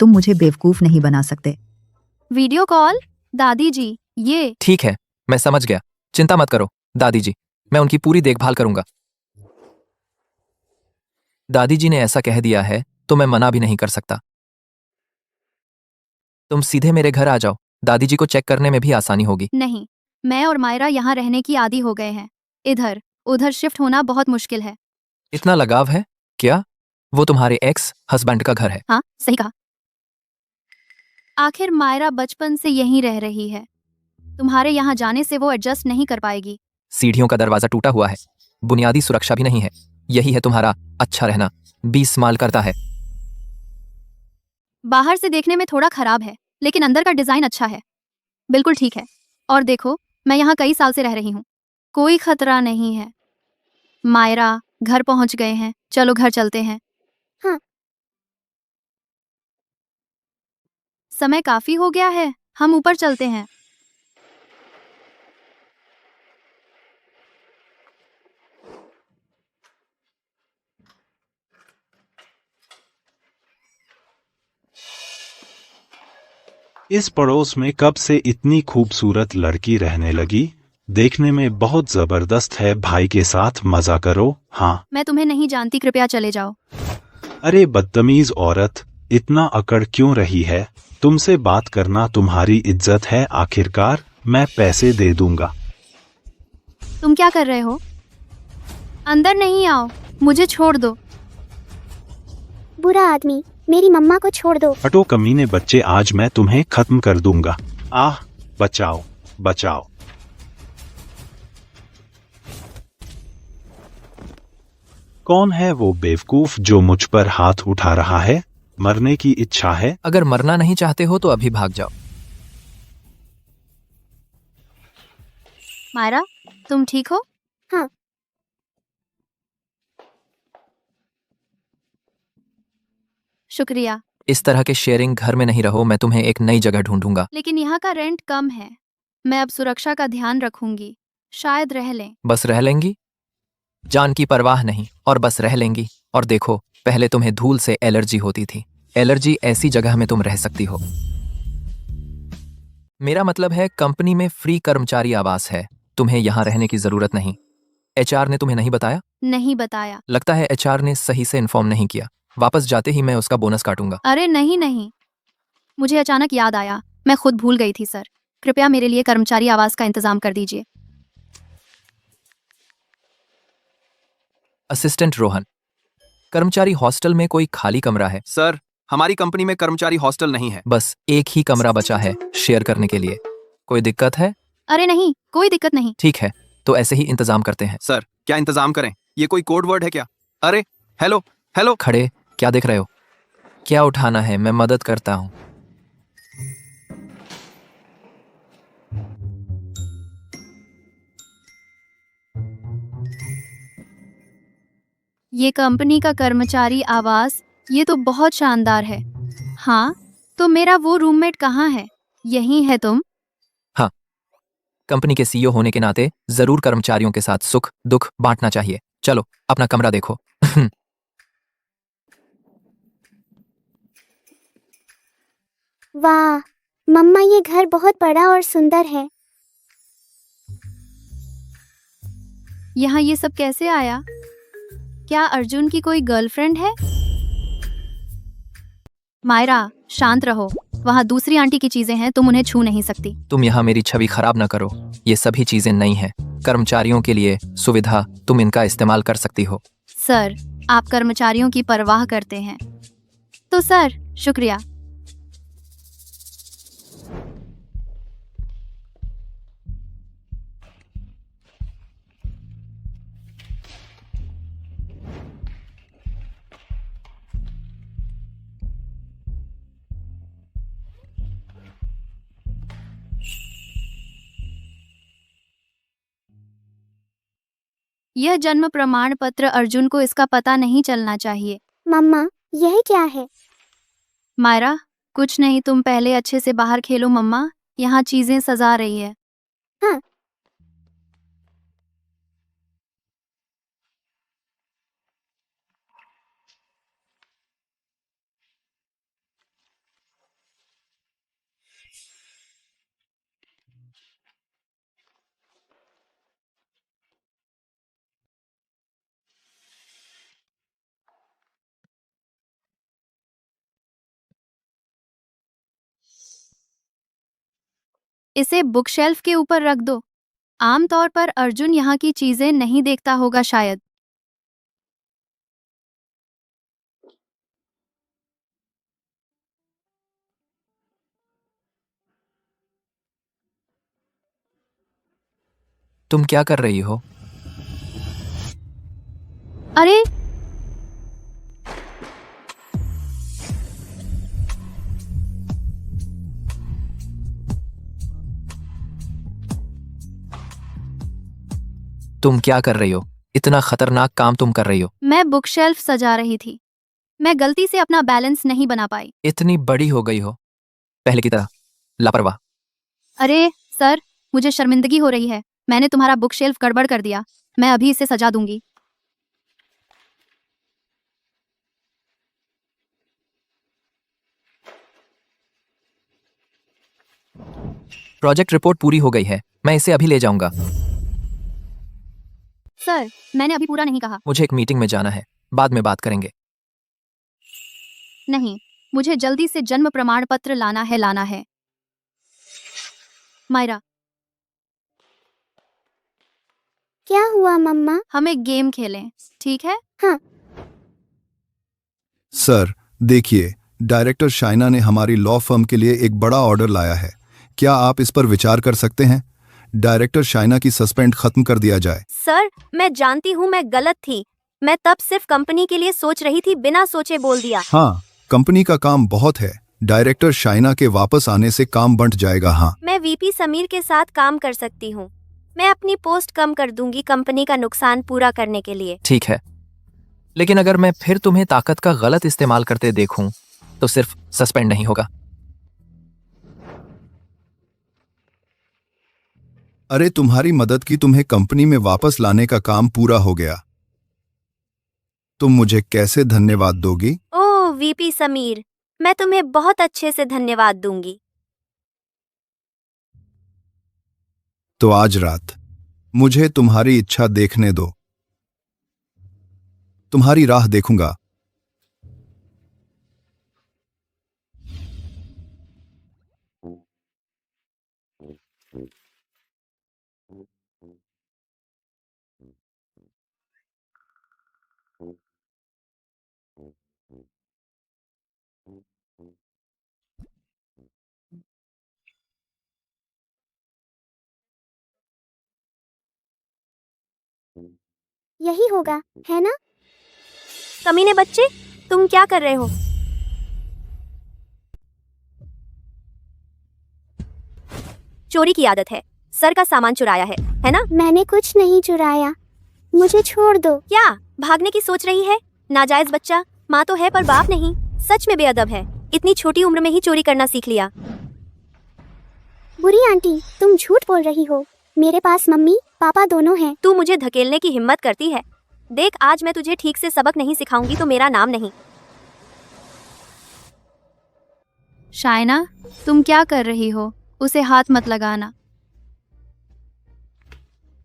तुम मुझे बेवकूफ नहीं बना सकते। Video call? दादी जी ये ठीक है, मैं समझ गया, चिंता मत करो दादी जी, मैं उनकी पूरी देखभाल करूंगा। दादी जी ने ऐसा कह दिया है तो मैं मना भी नहीं कर सकता। तुम सीधे मेरे घर आ जाओ, दादी जी को चेक करने में भी आसानी होगी। नहीं, मैं और मायरा यहाँ रहने की आदी हो गए हैं। इधर उधर शिफ्ट होना बहुत मुश्किल है। इतना लगाव है क्या? वो तुम्हारे एक्स हस्बैंड का घर है। हाँ सही कहा। आखिर मायरा बचपन से यहीं रह रही है, तुम्हारे यहाँ जाने से वो एडजस्ट नहीं कर पाएगी। सीढ़ियों का दरवाजा टूटा हुआ है, बुनियादी सुरक्षा भी नहीं है। यही है तुम्हारा अच्छा रहना, 20 माल करता है। बाहर से देखने में थोड़ा खराब है, लेकिन अंदर का डिजाइन अच्छा है। बिल्कुल ठीक है। और देखो, मैं यहाँ कई साल से रह रही हूँ, कोई खतरा नहीं है। मायरा घर पहुँच गए हैं, चलो घर चलते हैं। हाँ। समय काफी हो गया है, हम ऊपर चलते हैं। इस पड़ोस में कब से इतनी खूबसूरत लड़की रहने लगी? देखने में बहुत जबरदस्त है। भाई के साथ मजा करो। हाँ। मैं तुम्हें नहीं जानती, कृपया चले जाओ। अरे बदतमीज औरत, इतना अकड़ क्यों रही है? तुमसे बात करना तुम्हारी इज्जत है। आखिरकार मैं पैसे दे दूंगा। तुम क्या कर रहे हो? अंदर नहीं आओ, मुझे छोड़ दो। बुरा आदमी, मेरी मम्मा को छोड़ दो। हटो कमीने बच्चे, आज मैं तुम्हें खत्म कर दूंगा। आह, बचाओ बचाओ। कौन है वो बेवकूफ जो मुझ पर हाथ उठा रहा है? मरने की इच्छा है? अगर मरना नहीं चाहते हो तो अभी भाग जाओ। मायरा, तुम ठीक हो? हाँ। शुक्रिया। इस तरह के शेयरिंग घर में नहीं रहो, मैं तुम्हें एक नई जगह ढूंढूंगा। लेकिन यहाँ का रेंट कम है, मैं अब सुरक्षा का ध्यान रखूंगी। शायद रह लें। बस रह लेंगी? जान की परवाह नहीं और बस रह लेंगी। और देखो, पहले तुम्हें धूल से एलर्जी होती थी, एलर्जी ऐसी जगह में तुम रह सकती हो। मेरा मतलब है कंपनी में फ्री कर्मचारी आवास है, तुम्हें यहाँ रहने की जरूरत नहीं। एचआर ने तुम्हें नहीं बताया? नहीं बताया। लगता है एचआर ने सही से इन्फॉर्म नहीं किया। वापस जाते ही मैं उसका बोनस काटूंगा। अरे नहीं नहीं, मुझे अचानक याद आया, मैं खुद भूल गई थी। सर, कृपया मेरे लिए कर्मचारी आवास का इंतजाम कर दीजिए। असिस्टेंट रोहन, कर्मचारी हॉस्टल में कोई खाली कमरा है? सर, हमारी कंपनी में कर्मचारी हॉस्टल नहीं है। बस एक ही कमरा बचा है शेयर करने के लिए। कोई दिक्कत है? अरे नहीं, कोई दिक्कत नहीं। ठीक है, तो ऐसे ही इंतजाम करते हैं। सर, क्या इंतजाम करें? ये कोई कोड वर्ड है क्या? अरे हेलो हेलो। खड़े क्या देख रहे हो? क्या उठाना है? मैं मदद करता हूँ। ये कंपनी का कर्मचारी आवास, ये तो बहुत शानदार है। हाँ, तो मेरा वो रूममेट कहाँ है? यही है तुम? हाँ, कंपनी के सीईओ होने के नाते जरूर कर्मचारियों के साथ सुख दुख बांटना चाहिए। चलो अपना कमरा देखो। वाह मम्मा, ये घर बहुत बड़ा और सुंदर है। यहाँ ये सब कैसे आया? क्या अर्जुन की कोई गर्लफ्रेंड है? मायरा, शांत रहो, वहाँ दूसरी आंटी की चीजें हैं, तुम उन्हें छू नहीं सकती। तुम यहाँ मेरी छवि खराब ना करो, ये सभी चीजें नई हैं। कर्मचारियों के लिए सुविधा, तुम इनका इस्तेमाल कर सकती हो। सर, आप कर्मचारियों की परवाह करते हैं, तो सर शुक्रिया। यह जन्म प्रमाण पत्र अर्जुन को इसका पता नहीं चलना चाहिए। मम्मा, यह क्या है? मायरा, कुछ नहीं, तुम पहले अच्छे से बाहर खेलो। मम्मा, यहाँ चीजें सजा रही है। हाँ। इसे बुक शेल्फ के ऊपर रख दो। आमतौर पर अर्जुन यहाँ की चीजें नहीं देखता होगा शायद। तुम क्या कर रही हो? अरे, तुम क्या कर रही हो? इतना खतरनाक काम तुम कर रही हो। मैं बुक शेल्फ सजा रही थी। मैं गलती से अपना बैलेंस नहीं बना पाई। इतनी बड़ी हो गई हो, पहले की तरह लापरवाह। अरे सर, मुझे शर्मिंदगी हो रही है। मैंने तुम्हारा बुक शेल्फ गड़बड़ कर दिया। मैं अभी इसे सजा दूंगी। प्रोजेक्ट रिपोर्ट पूरी हो गई है, मैं इसे अभी ले जाऊंगा। सर, मैंने अभी पूरा नहीं कहा। मुझे एक मीटिंग में जाना है, बाद में बात करेंगे। नहीं, मुझे जल्दी से जन्म प्रमाण पत्र लाना है। मायरा, क्या हुआ मम्मा? हम एक गेम खेलें, ठीक है? हाँ। सर, देखिए, डायरेक्टर शाइना ने हमारी लॉ फर्म के लिए एक बड़ा ऑर्डर लाया है। क्या आप इस पर विचार कर सकते हैं? डायरेक्टर शाइना की सस्पेंड खत्म कर दिया जाए। सर, मैं जानती हूँ मैं गलत थी। मैं तब सिर्फ कंपनी के लिए सोच रही थी, बिना सोचे बोल दिया। हाँ, कंपनी का काम बहुत है। डायरेक्टर शाइना के वापस आने से काम बंट जाएगा। हाँ, मैं वीपी समीर के साथ काम कर सकती हूँ। मैं अपनी पोस्ट कम कर दूंगी कंपनी का नुकसान पूरा करने के लिए। ठीक है, लेकिन अगर मैं फिर तुम्हें ताकत का गलत इस्तेमाल करते देखूं, तो सिर्फ सस्पेंड नहीं होगा। अरे, तुम्हारी मदद की तुम्हें कंपनी में वापस लाने का काम पूरा हो गया। तुम मुझे कैसे धन्यवाद दोगी? ओह वीपी समीर, मैं तुम्हें बहुत अच्छे से धन्यवाद दूंगी। तो आज रात मुझे तुम्हारी इच्छा देखने दो। तुम्हारी राह देखूंगा। यही होगा, है ना? कमीने बच्चे, तुम क्या कर रहे हो? चोरी की आदत है। सर का सामान चुराया है ना? मैंने कुछ नहीं चुराया। मुझे छोड़ दो। क्या भागने की सोच रही है? नाजायज बच्चा, माँ तो है पर बाप नहीं। सच में बेअदब है। इतनी छोटी उम्र में ही चोरी करना सीख लिया। बुरी आंटी, तुम झूठ बोल रही हो। मेरे पास मम्मी पापा दोनों हैं। तू मुझे धकेलने की हिम्मत करती है? देख, आज मैं तुझे ठीक से सबक नहीं सिखाऊंगी तो मेरा नाम नहीं। शाइना, तुम क्या कर रही हो? उसे हाथ मत लगाना।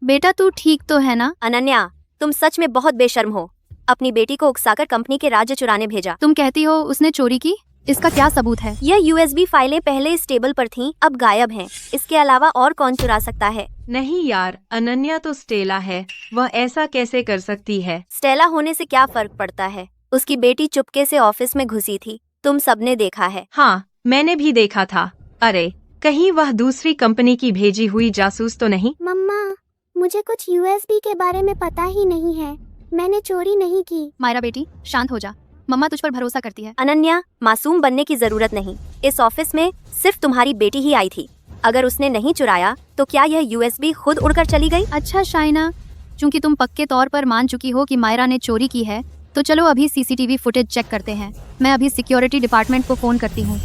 बेटा, तू ठीक तो है ना? अनन्या, तुम सच में बहुत बेशर्म हो। अपनी बेटी को उकसाकर कंपनी के राज्य चुराने भेजा। तुम कहती हो उसने चोरी की? इसका क्या सबूत है? यह यूएसबी फाइलें पहले इस टेबल पर थीं, अब गायब हैं। इसके अलावा और कौन चुरा सकता है? नहीं यार, अनन्या तो स्टेला है। वह ऐसा कैसे कर सकती है? स्टेला होने से क्या फर्क पड़ता है? उसकी बेटी चुपके से ऑफिस में घुसी थी, तुम सबने देखा है। हाँ, मैंने भी देखा था। अरे, कहीं वह दूसरी कंपनी की भेजी हुई जासूस तो नहीं? मम्मा, मुझे कुछ यूएसबी के बारे में पता ही नहीं है। मैंने चोरी नहीं की। मायरा बेटी, शांत हो जा। मम्मा तुझ पर भरोसा करती है। अनन्या, मासूम बनने की जरूरत नहीं। इस ऑफिस में सिर्फ तुम्हारी बेटी ही आई थी। अगर उसने नहीं चुराया तो क्या यह यूएसबी खुद उड़कर चली गई? अच्छा शाइना, चूंकि तुम पक्के तौर पर मान चुकी हो कि मायरा ने चोरी की है, तो चलो अभी सीसीटीवी फुटेज चेक करते हैं। मैं अभी सिक्योरिटी डिपार्टमेंट को फोन करती हूँ।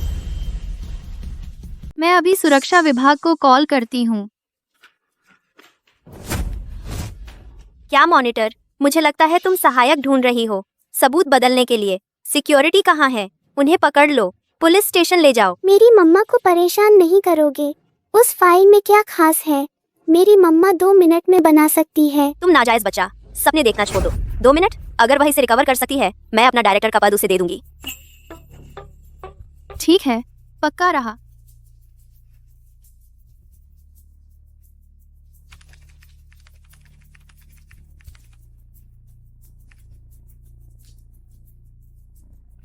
मैं अभी सुरक्षा विभाग को कॉल करती हूँ। क्या मॉनिटर? मुझे लगता है तुम सहायक ढूंढ रही हो सबूत बदलने के लिए। सिक्योरिटी कहाँ है? उन्हें पकड़ लो, पुलिस स्टेशन ले जाओ। मेरी मम्मा को परेशान नहीं करोगे? उस फाइल में क्या खास है? मेरी मम्मा 2 मिनट में बना सकती है। तुम नाजायज बच्चा, सपने देखना छोड़ दो। 2 मिनट? अगर वह इसे रिकवर कर सकती है, मैं अपना डायरेक्टर का पद उसे दे दूंगी। ठीक है, पक्का रहा।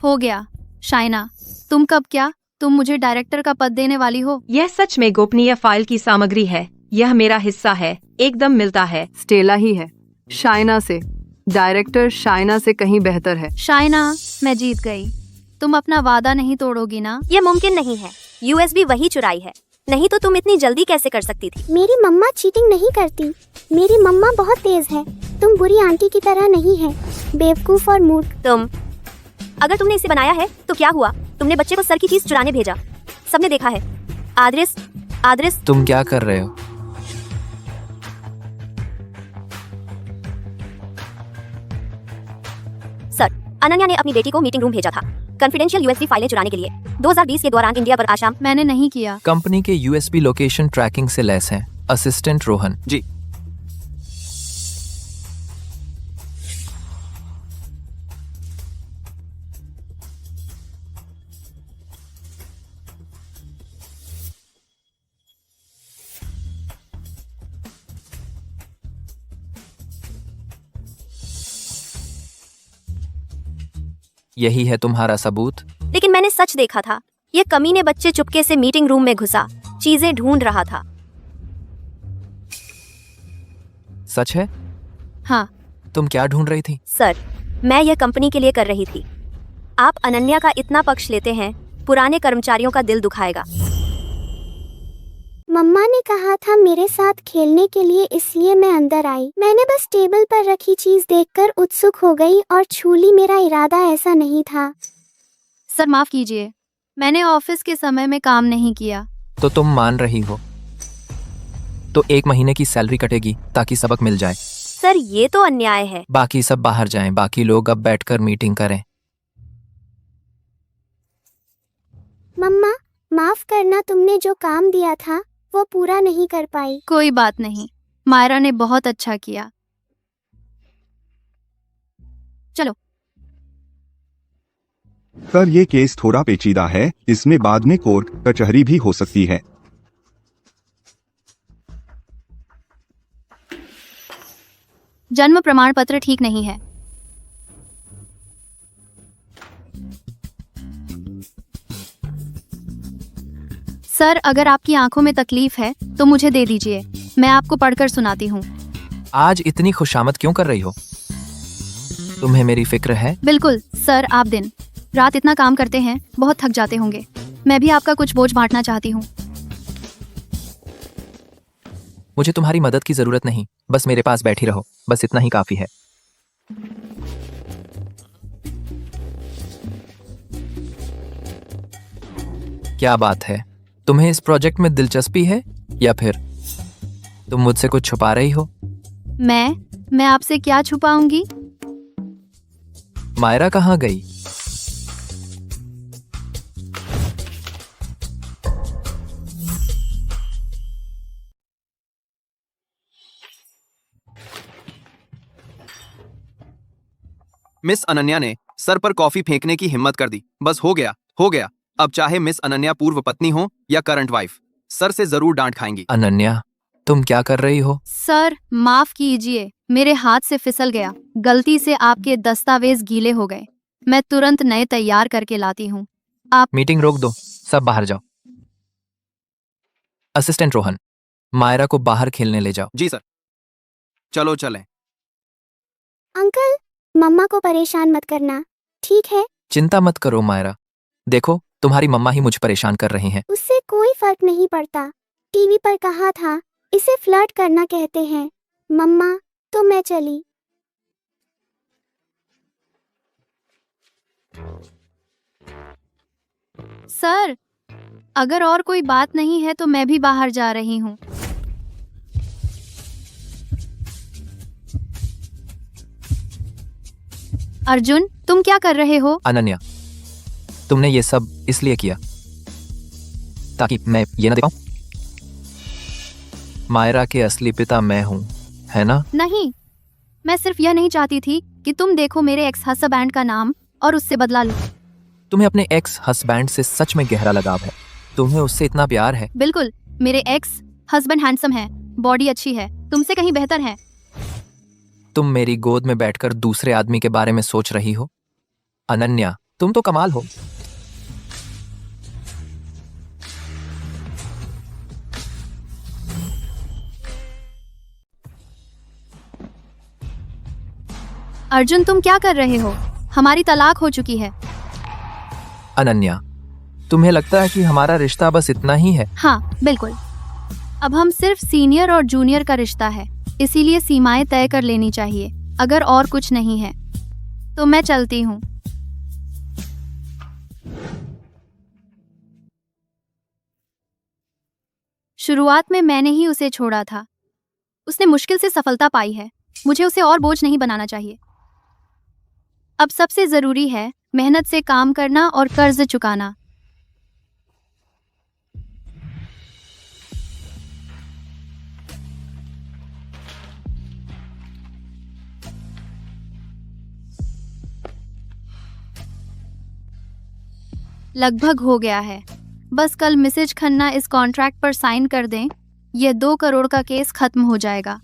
हो गया। शाइना, तुम कब क्या? तुम मुझे डायरेक्टर का पद देने वाली हो? यह सच में गोपनीय फाइल की सामग्री है। यह मेरा हिस्सा है, एकदम मिलता है। स्टेला ही है, शाइना से। डायरेक्टर शाइना से कहीं बेहतर है। शाइना, मैं जीत गई। तुम अपना वादा नहीं तोड़ोगी ना? ये मुमकिन नहीं है। यूएसबी वही चुराई है, नहीं तो तुम इतनी जल्दी कैसे कर सकती थी? मेरी मम्मा चीटिंग नहीं करती। मेरी मम्मा बहुत तेज है। तुम बुरी आंटी की तरह नहीं है, बेवकूफ और मूर्ख। अगर तुमने इसे बनाया है तो क्या हुआ? तुमने बच्चे को सर की चीज चुराने भेजा, सबने देखा है। आद्रिस, तुम क्या कर रहे हो? सर, अनन्या ने अपनी बेटी को मीटिंग रूम भेजा था कॉन्फिडेंशियल यूएसबी फाइलें चुराने के लिए। 2020 के दौरान इंडिया पर आशाम। मैंने नहीं किया। कंपनी के यूएसबी लोकेशन ट्रैकिंग से लैस हैं। असिस्टेंट रोहन जी। यही है तुम्हारा सबूत? लेकिन मैंने सच देखा था। ये कमीने बच्चे चुपके से मीटिंग रूम में घुसा, चीजें ढूंढ रहा था। सच है? हाँ। तुम क्या ढूंढ रही थी? सर, मैं यह कंपनी के लिए कर रही थी। आप अनन्या का इतना पक्ष लेते हैं, पुराने कर्मचारियों का दिल दुखाएगा। मम्मा ने कहा था मेरे साथ खेलने के लिए, इसलिए मैं अंदर आई। मैंने बस टेबल पर रखी चीज देखकर उत्सुक हो गई और छू ली। मेरा इरादा ऐसा नहीं था। सर, माफ कीजिए, मैंने ऑफिस के समय में काम नहीं किया। तो तुम मान रही हो? तो 1 महीने की सैलरी कटेगी ताकि सबक मिल जाए। सर, ये तो अन्याय है। बाकी सब बाहर जाएं, बाकी लोग अब बैठकर मीटिंग करें। मम्मा, माफ करना, तुमने जो काम दिया था वो पूरा नहीं कर पाई। कोई बात नहीं, मायरा ने बहुत अच्छा किया। चलो। सर, ये केस थोड़ा पेचीदा है। इसमें बाद में कोर्ट कचहरी भी हो सकती है। जन्म प्रमाण पत्र ठीक नहीं है। सर, अगर आपकी आंखों में तकलीफ है तो मुझे दे दीजिए, मैं आपको पढ़कर सुनाती हूँ। आज इतनी खुशामद क्यों कर रही हो? तुम्हें मेरी फिक्र है? बिल्कुल सर, आप दिन रात इतना काम करते हैं, बहुत थक जाते होंगे। मैं भी आपका कुछ बोझ बांटना चाहती हूँ। मुझे तुम्हारी मदद की जरूरत नहीं, बस मेरे पास बैठी रहो, बस इतना ही काफी है। क्या बात है, तुम्हें इस प्रोजेक्ट में दिलचस्पी है या फिर तुम मुझसे कुछ छुपा रही हो? मैं आपसे क्या छुपाऊंगी? मायरा कहाँ गई? मिस अनन्या ने सर पर कॉफी फेंकने की हिम्मत कर दी। बस हो गया। अब चाहे मिस अनन्या पूर्व पत्नी हो या करंट वाइफ, सर से जरूर डांट खाएंगी। अनन्या, तुम क्या कर रही हो? सर, माफ कीजिए, मेरे हाथ से फिसल गया। गलती से आपके दस्तावेज गीले हो गए। मैं तुरंत नए तैयार करके लाती हूँ। आप मीटिंग रोक दो, सब बाहर जाओ। असिस्टेंट रोहन, मायरा को बाहर खेलने ले जाओ। जी सर। चलो चलें। अंकल, मम्मा को परेशान मत करना, ठीक है? चिंता मत करो मायरा, देखो तुम्हारी मम्मा ही मुझे परेशान कर रही हैं। उससे कोई फर्क नहीं पड़ता। टीवी पर कहा था इसे फ्लर्ट करना कहते हैं। मम्मा, तो मैं चली। सर, अगर और कोई बात नहीं है तो मैं भी बाहर जा रही हूँ। अर्जुन, तुम क्या कर रहे हो? अनन्या, तुमने ये सब इसलिए किया ताकि मैं ये ना दे पाऊं? मायरा के असली पिता मैं हूं, है ना? नहीं, मैं सिर्फ यह नहीं चाहती थी कि तुम देखो मेरे एक्स हस्बैंड का नाम और उससे बदला लो। तुम्हें अपने एक्स हस्बैंड से सच में गहरा लगाव है। तुम्हें उससे इतना प्यार है। बिल्कुल, मेरे एक्स हस्बैंड हैंडसम है, बॉडी अच्छी है, तुमसे कहीं बेहतर है। तुम मेरी गोद में बैठकर दूसरे आदमी के बारे में सोच रही हो? अनन्या, तुम तो कमाल हो। अर्जुन, तुम क्या कर रहे हो? हमारी तलाक हो चुकी है। अनन्या, तुम्हें लगता है कि हमारा रिश्ता बस इतना ही है? हाँ, बिल्कुल। अब हम सिर्फ सीनियर और जूनियर का रिश्ता है, इसीलिए सीमाएं तय कर लेनी चाहिए। अगर और कुछ नहीं है तो मैं चलती हूँ। शुरुआत में मैंने ही उसे छोड़ा था। उसने मुश्किल से सफलता पाई है, मुझे उसे और बोझ नहीं बनाना चाहिए। अब सबसे जरूरी है मेहनत से काम करना और कर्ज चुकाना। लगभग हो गया है, बस कल मिसेज खन्ना इस कॉन्ट्रैक्ट पर साइन कर दें, यह 2 करोड़ का केस खत्म हो जाएगा।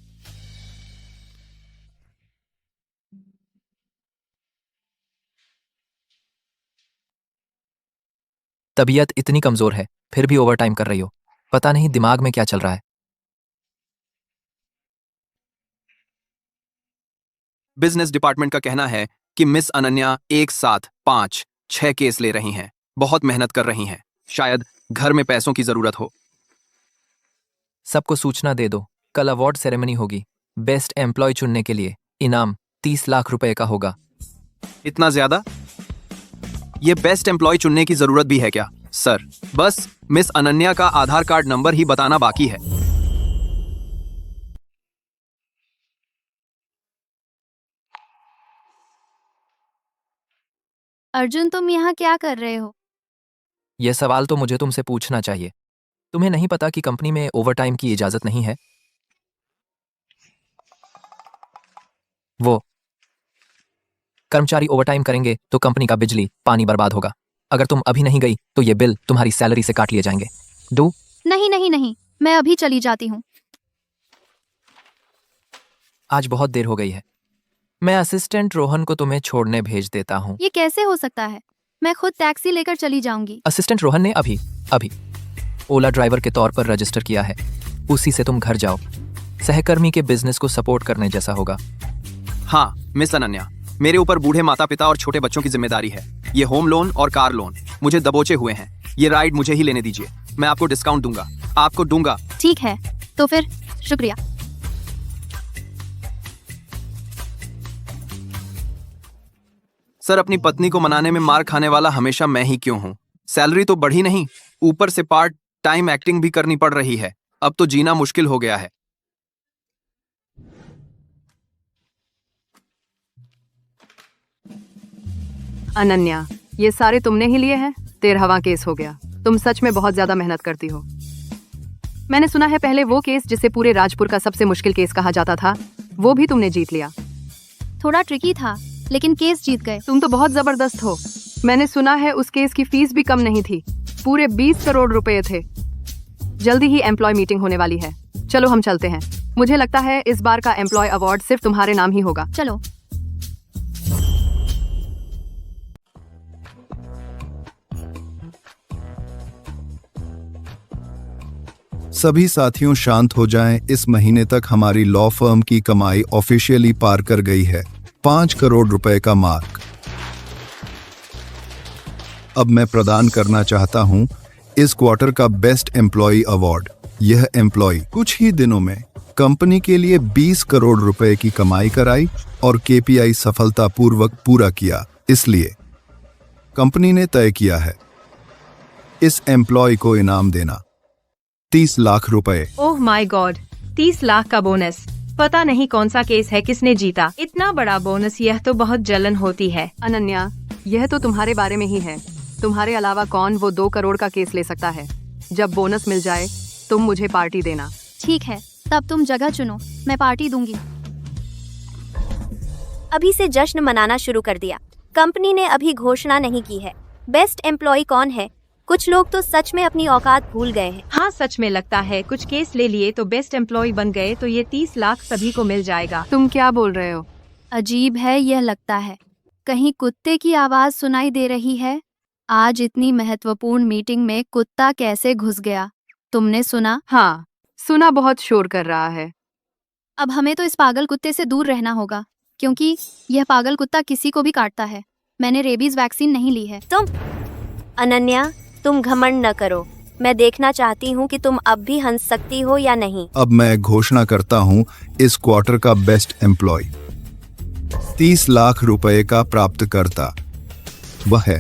तबीयत इतनी कमजोर है, फिर भी ओवरटाइम कर रही हो। पता नहीं दिमाग में क्या चल रहा है। बिजनेस डिपार्टमेंट का कहना है कि मिस अनन्या एक साथ 5-6 केस ले रही हैं, बहुत मेहनत कर रही हैं। शायद घर में पैसों की जरूरत हो। सबको सूचना दे दो, कल अवार्ड सेरेमनी होगी। बेस्ट एम्प्लॉय चुनने के लिए इनाम 30 लाख रुपए का होगा। इतना ज्यादा? ये बेस्ट एम्प्लॉय चुनने की जरूरत भी है क्या? सर, बस मिस अनन्या का आधार कार्ड नंबर ही बताना बाकी है। अर्जुन, तुम यहाँ क्या कर रहे हो? यह सवाल तो मुझे तुमसे पूछना चाहिए। तुम्हें नहीं पता कि कंपनी में ओवरटाइम की इजाजत नहीं है? वो कर्मचारी ओवरटाइम करेंगे तो कंपनी का बिजली पानी बर्बाद होगा। अगर तुम अभी नहीं गई तो ये बिल तुम्हारी सैलरी से काट लिए जाएंगे। डू? नहीं नहीं नहीं, मैं अभी चली जाती हूँ। आज बहुत देर हो गई है। मैं असिस्टेंट रोहन को तुम्हें छोड़ने भेज देता हूँ। ये कैसे हो सकता है? मैं खुद टैक्सी लेकर चली जाऊंगी। असिस्टेंट रोहन ने अभी ओला ड्राइवर के तौर पर रजिस्टर किया है। उसी से तुम घर जाओ। सहकर्मी के बिजनेस को सपोर्ट करने जैसा होगा। हाँ मिस अनन्या, मेरे ऊपर बूढ़े माता पिता और छोटे बच्चों की जिम्मेदारी है। ये होम लोन और कार लोन मुझे दबोचे हुए हैं। ये राइड मुझे ही लेने दीजिए। मैं आपको डिस्काउंट दूंगा, आपको दूंगा। ठीक है, तो फिर शुक्रिया। सर, अपनी पत्नी को मनाने में मार खाने वाला हमेशा मैं ही क्यों हूँ? सैलरी तो बढ़ी नहीं, ऊपर से पार्ट टाइम एक्टिंग भी करनी पड़ रही है। अब तो जीना मुश्किल हो गया है। अनन्या, ये सारे तुमने ही लिए हैं? 13वां केस हो गया। तुम सच में बहुत ज्यादा मेहनत करती हो। मैंने सुना है पहले वो केस जिसे पूरे राजपुर का सबसे मुश्किल केस कहा जाता था, वो भी तुमने जीत लिया। थोड़ा ट्रिकी था, लेकिन केस जीत गए। तुम तो बहुत जबरदस्त हो। मैंने सुना है उस केस की फीस भी कम नहीं थी, पूरे 20 करोड़ रुपए थे। जल्दी ही एम्प्लॉय मीटिंग होने वाली है। चलो हम चलते हैं। मुझे लगता है इस बार का एम्प्लॉय अवार्ड सिर्फ तुम्हारे नाम ही होगा। चलो। सभी साथियों शांत हो जाएं। इस महीने तक हमारी लॉ फर्म की कमाई ऑफिशियली पार कर गई है 5 करोड़ रुपए का मार्क। अब मैं प्रदान करना चाहता हूं इस क्वार्टर का बेस्ट एम्प्लॉय अवार्ड। यह एम्प्लॉय कुछ ही दिनों में कंपनी के लिए 20 करोड़ रुपए की कमाई कराई और केपीआई सफलतापूर्वक पूरा किया। इसलिए कंपनी ने तय किया है इस एम्प्लॉय को इनाम देना 30 लाख रुपए। ओह माय गॉड, 30 लाख का बोनस। पता नहीं कौन सा केस है, किसने जीता इतना बड़ा बोनस। यह तो बहुत जलन होती है। अनन्या, यह तो तुम्हारे बारे में ही है। तुम्हारे अलावा कौन वो 2 करोड़ का केस ले सकता है। जब बोनस मिल जाए तुम मुझे पार्टी देना। ठीक है, तब तुम जगह चुनो, मैं पार्टी दूंगी। अभी से जश्न मनाना शुरू कर दिया। कंपनी ने अभी घोषणा नहीं की है बेस्ट एम्प्लॉय कौन है। कुछ लोग तो सच में अपनी औकात भूल गए हैं। हाँ, सच में लगता है कुछ केस ले लिए तो बेस्ट एम्प्लॉय बन गए, तो ये 30 लाख सभी को मिल जाएगा। तुम क्या बोल रहे हो? अजीब है, यह लगता है कहीं कुत्ते की आवाज सुनाई दे रही है। आज इतनी महत्वपूर्ण मीटिंग में कुत्ता कैसे घुस गया? तुमने सुना? हाँ सुना, बहुत शोर कर रहा है। अब हमें तो इस पागल कुत्ते से दूर रहना होगा, क्योंकि यह पागल कुत्ता किसी को भी काटता है। मैंने रेबीज वैक्सीन नहीं ली है। तुम अनन्या, तुम घमंड न करो। मैं देखना चाहती हूँ कि तुम अब भी हंस सकती हो या नहीं। अब मैं घोषणा करता हूँ इस क्वार्टर का बेस्ट एम्प्लॉय 30 लाख रुपए का प्राप्तकर्ता वह है।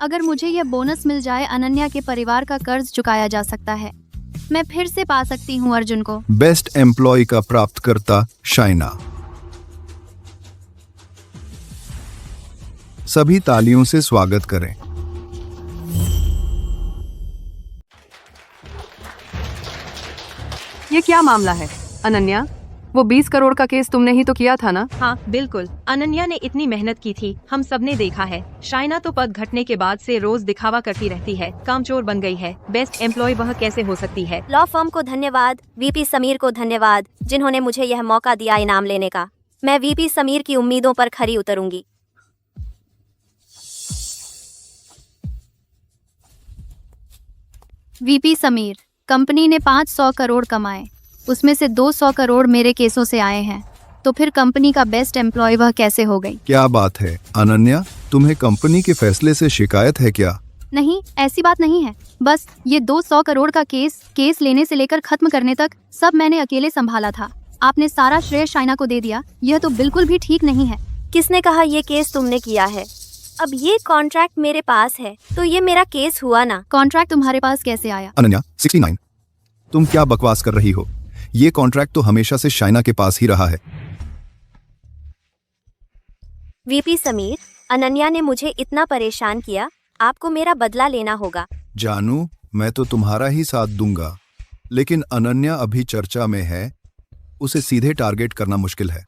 अगर मुझे यह बोनस मिल जाए, अनन्या के परिवार का कर्ज चुकाया जा सकता है। मैं फिर से पा सकती हूँ अर्जुन को। बेस्ट एम्प्लॉय का प्राप्तकर्ता शाइना। सभी तालियों से स्वागत करें। ये क्या मामला है अनन्या? वो 20 करोड़ का केस तुमने ही तो किया था ना? हाँ बिल्कुल, अनन्या ने इतनी मेहनत की थी, हम सबने देखा है। शाइना तो पद घटने के बाद से रोज दिखावा करती रहती है, कामचोर बन गई है। बेस्ट एम्प्लॉय वह कैसे हो सकती है? लॉ फर्म को धन्यवाद, वीपी समीर को धन्यवाद, जिन्होंने मुझे यह मौका दिया इनाम लेने का। मैं वीपी समीर की उम्मीदों पर खरी उतरूंगी। वीपी समीर, कंपनी ने 500 करोड़ कमाए, उसमें से 200 करोड़ मेरे केसों से आए हैं, तो फिर कंपनी का बेस्ट एम्प्लॉय वह कैसे हो गई? क्या बात है अनन्या, तुम्हें कंपनी के फैसले से शिकायत है क्या? नहीं, ऐसी बात नहीं है। बस ये 200 करोड़ का केस लेने से लेकर खत्म करने तक सब मैंने अकेले संभाला था। आपने सारा श्रेय शाइना को दे दिया, यह तो बिल्कुल भी ठीक नहीं है। किसने कहा ये केस तुमने किया है? अब ये कॉन्ट्रैक्ट मेरे पास है, तो ये मेरा केस हुआ ना। कॉन्ट्रैक्ट तुम्हारे पास कैसे आया? अनन्या 69, तुम क्या बकवास कर रही हो? ये कॉन्ट्रैक्ट तो हमेशा से शाइना के पास ही रहा है। वीपी समीर, अनन्या ने मुझे इतना परेशान किया, आपको मेरा बदला लेना होगा। जानू, मैं तो तुम्हारा ही साथ दूंगा, लेकिन अनन्या अभी चर्चा में है, उसे सीधे टारगेट करना मुश्किल है।